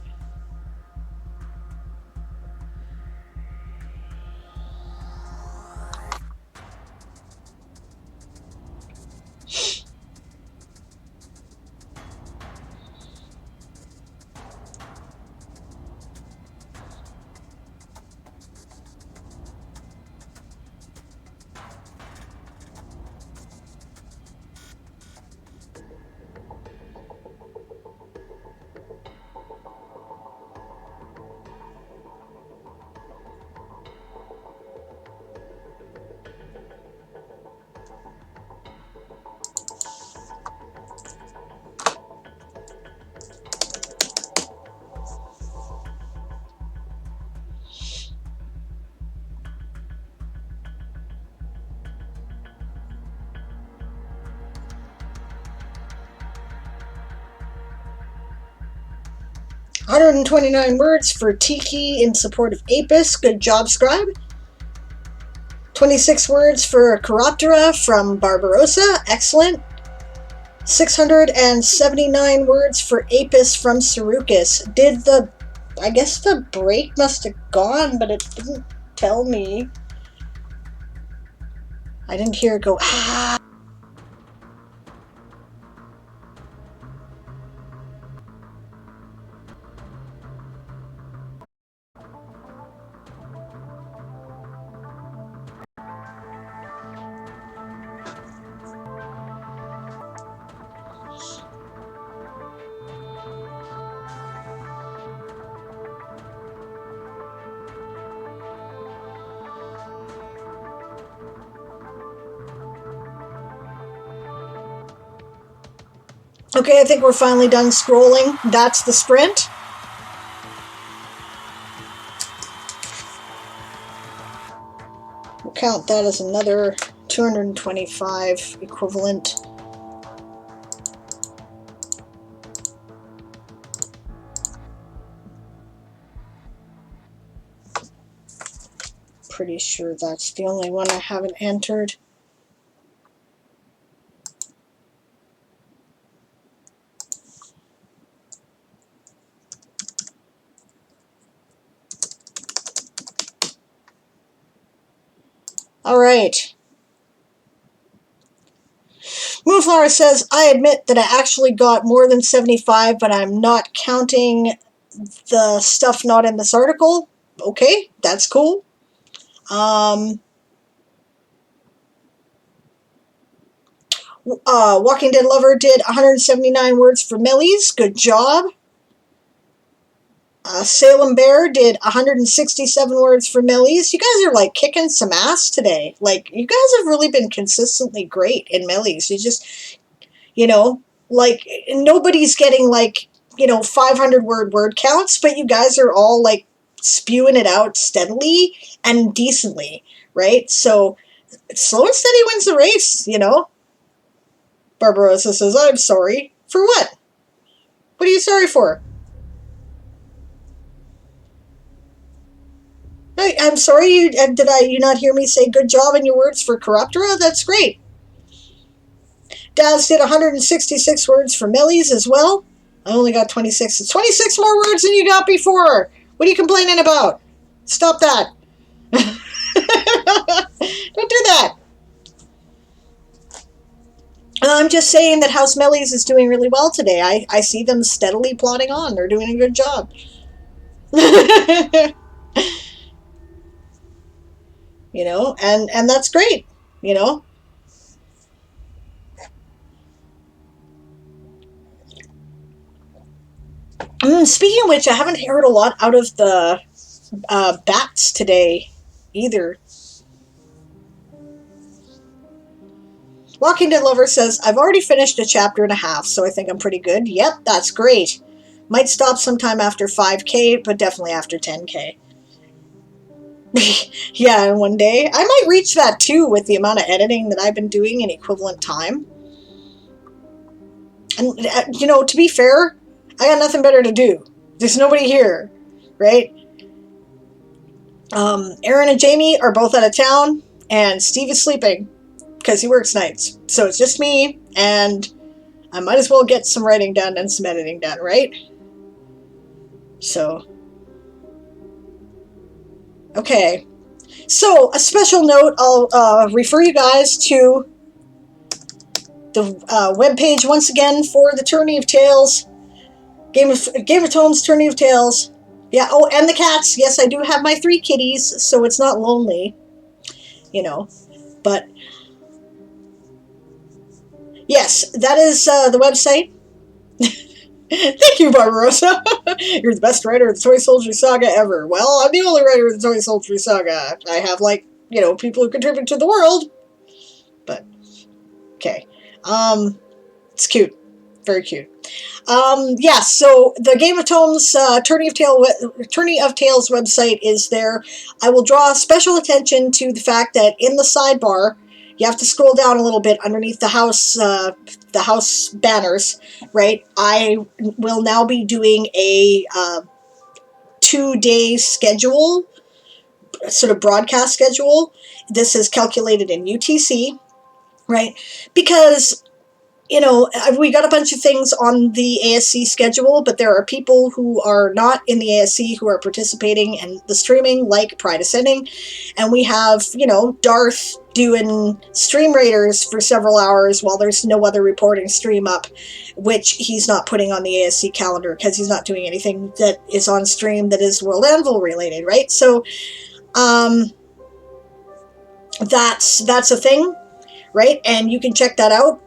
129 words for Tiki in support of Apis. Good job, Scribe. 26 words for Chiroptera from Barbarossa. Excellent. 679 words for Apis from Sarukis. I guess the break must have gone, but it didn't tell me. I didn't hear it go, ah. Okay, I think we're finally done scrolling. That's the sprint. We'll count that as another 225 equivalent. Pretty sure that's the only one I haven't entered. All right. Moonflower says, I admit that I actually got more than 75, but I'm not counting the stuff not in this article. Okay, that's cool. Walking Dead Lover did 179 words for Millies. Good job. Salem Bear did 167 words for Millies. You guys are like kicking some ass today. Like, you guys have really been consistently great in Millies. You just, you know, like, nobody's getting like, 500 word counts, but you guys are all like spewing it out steadily and decently, right? So, slow and steady wins the race, Barbarossa says, I'm sorry. For what? What are you sorry for? I'm sorry, did you not hear me say good job in your words for Chiroptera? That's great. Daz did 166 words for Millies as well. I only got 26. It's 26 more words than you got before. What are you complaining about? Stop that. Don't do that. I'm just saying that House Millies is doing really well today. I see them steadily plodding on. They're doing a good job. And that's great, Speaking of which, I haven't heard a lot out of the bats today either. Walking Dead Lover says, I've already finished a chapter and a half, so I think I'm pretty good. Yep, that's great. Might stop sometime after 5K, but definitely after 10K. Yeah, in one day. I might reach that too with the amount of editing that I've been doing in equivalent time. And, to be fair, I got nothing better to do. There's nobody here, right? Aaron and Jamie are both out of town, and Steve is sleeping because he works nights. So it's just me, and I might as well get some writing done and some editing done, right? So, okay. So, a special note, I'll refer you guys to the webpage once again for the Tourney of Tales. Game of Thrones Tourney of Tales. Yeah, oh, and the cats. Yes, I do have my 3 kitties, so it's not lonely, But, yes, that is the website. Thank you, Barbarossa. You're the best writer of the Toysoldier saga ever. Well, I'm the only writer of the Toysoldier saga. I have, people who contribute to the world. But, okay. It's cute. Very cute. So the Game of Thrones Tourney of Tales website is there. I will draw special attention to the fact that in the sidebar, you have to scroll down a little bit underneath the house banners, right? I will now be doing a 2-day schedule, sort of broadcast schedule. This is calculated in UTC, right? Because, you know, we got a bunch of things on the ASC schedule, but there are people who are not in the ASC who are participating in the streaming, like Pride Ascending. And we have, you know, Darth doing Stream Raiders for several hours while there's no other reporting stream up, which he's not putting on the ASC calendar because he's not doing anything that is on stream that is World Anvil related, right? So that's a thing, right? And you can check that out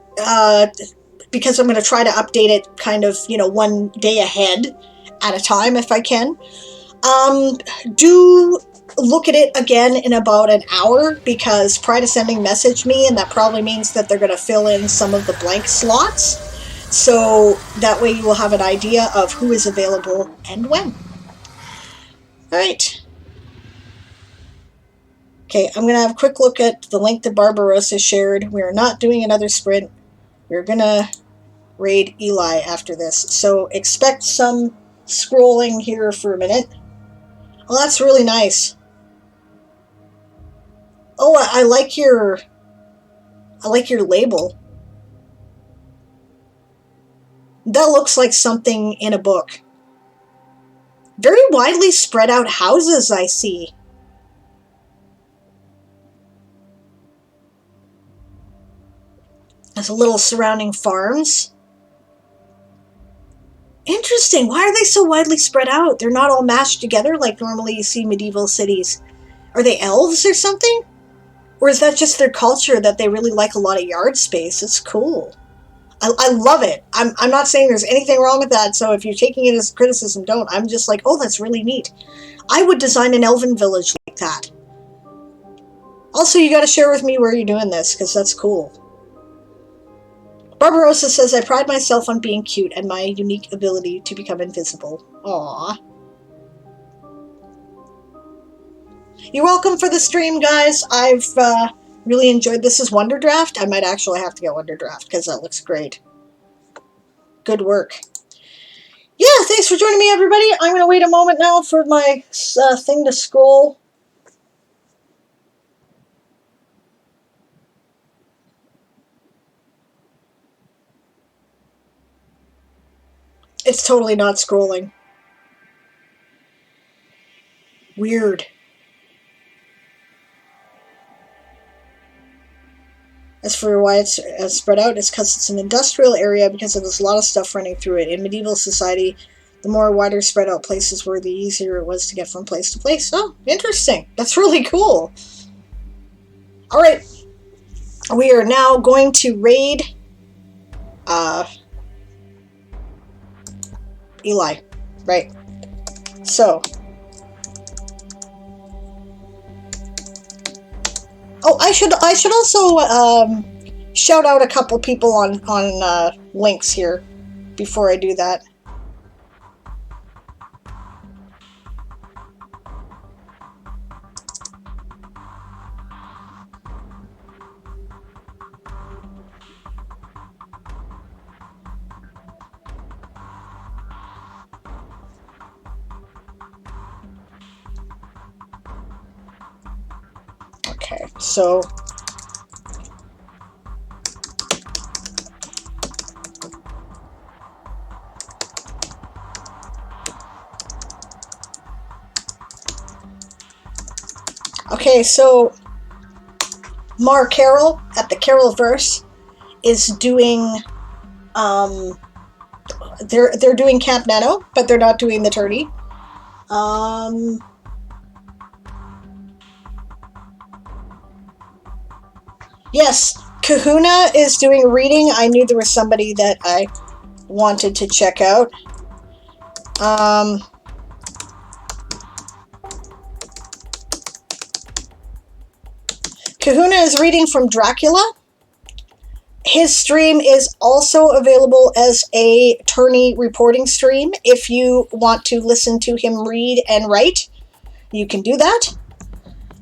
because I'm going to try to update it kind of, you know, 1 day ahead at a time if I can. Do look at it again in about an hour because Pride Ascending messaged me, and that probably means that they're going to fill in some of the blank slots. So that way you will have an idea of who is available and when. All right. Okay, I'm going to have a quick look at the link that Barbarossa shared. We're not doing another sprint. We're going to raid Eli after this. So expect some scrolling here for a minute. Oh, that's really nice. Oh, I like your label. That looks like something in a book. Very widely spread out houses I see. There's a little surrounding farms. Interesting. Why are they so widely spread out? They're not all mashed together like normally you see medieval cities. Are they elves or something? Or is that just their culture that they really like a lot of yard space? It's cool. I love it. I'm not saying there's anything wrong with that, so if you're taking it as criticism, don't. I'm just like, oh, that's really neat. I would design an elven village like that. Also, you got to share with me where you're doing this, because that's cool. Barbarossa says, I pride myself on being cute and my unique ability to become invisible. Aww. You're welcome for the stream, guys. I've really enjoyed this. Is Wonder Draft. I might actually have to get Wonder Draft because that looks great. Good work. Yeah, thanks for joining me, everybody. I'm going to wait a moment now for my thing to scroll. It's totally not scrolling. Weird. As for why it's spread out, it's because it's an industrial area because there's a lot of stuff running through it. In medieval society, the more wider spread out places were, the easier it was to get from place to place. Oh, interesting. That's really cool. All right. We are now going to raid Eli. Right. So. Oh, I should also shout out a couple people on links here before I do that. Okay, so Mar Carroll at the Carrollverse is doing they're doing Camp Nano, but they're not doing the tourney. Yes, Kahuna is doing a reading. I knew there was somebody that I wanted to check out. Kahuna is reading from Dracula. His stream is also available as a tourney reporting stream. If you want to listen to him read and write, you can do that.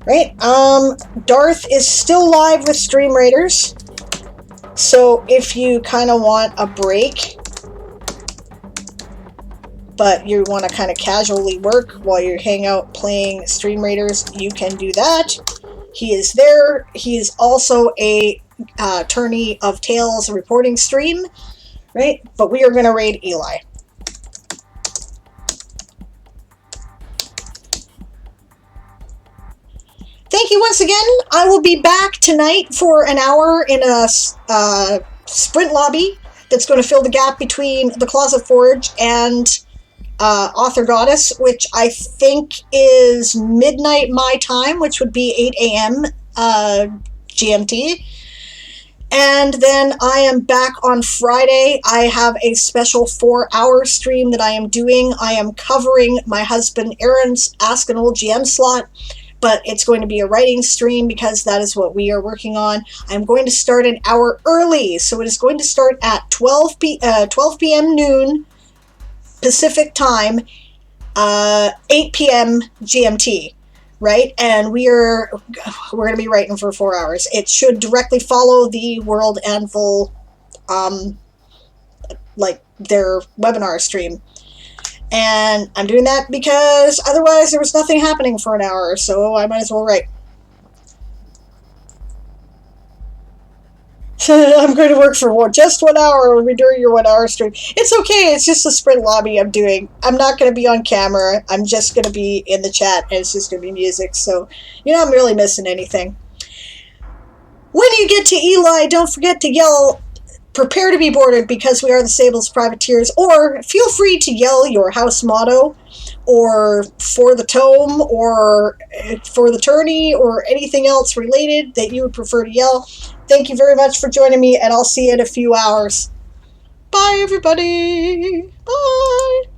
Right? Darth is still live with Stream Raiders. So if you kind of want a break, but you want to kind of casually work while you hang out playing Stream Raiders, you can do that. He is there. He is also a Tourney of Tales reporting stream, right? But we are going to raid Eli. Thank you once again. I will be back tonight for an hour in a sprint lobby that's going to fill the gap between the Closet Forge and Author Goddess, which I think is midnight my time, which would be 8 a.m. GMT. And then I am back on Friday. I have a special 4-hour stream that I am doing. I am covering my husband Aaron's Ask an Old GM slot, but it's going to be a writing stream because that is what we are working on. I'm going to start an hour early, so it is going to start at 12 p.m. noon Pacific time, 8 p.m. GMT, right? And we're going to be writing for 4 hours. It should directly follow the World Anvil, like their webinar stream. And I'm doing that because otherwise there was nothing happening for an hour, so I might as well write. I'm going to work for just 1 hour during your 1 hour stream. It's okay, it's just a sprint lobby I'm doing. I'm not going to be on camera. I'm just going to be in the chat, and it's just going to be music, so you're not really missing anything. When you get to Eli, don't forget to yell, "Prepare to be boarded because we are the Sables Privateers," or feel free to yell your house motto, or for the tome, or for the tourney, or anything else related that you would prefer to yell. Thank you very much for joining me, and I'll see you in a few hours. Bye, everybody. Bye.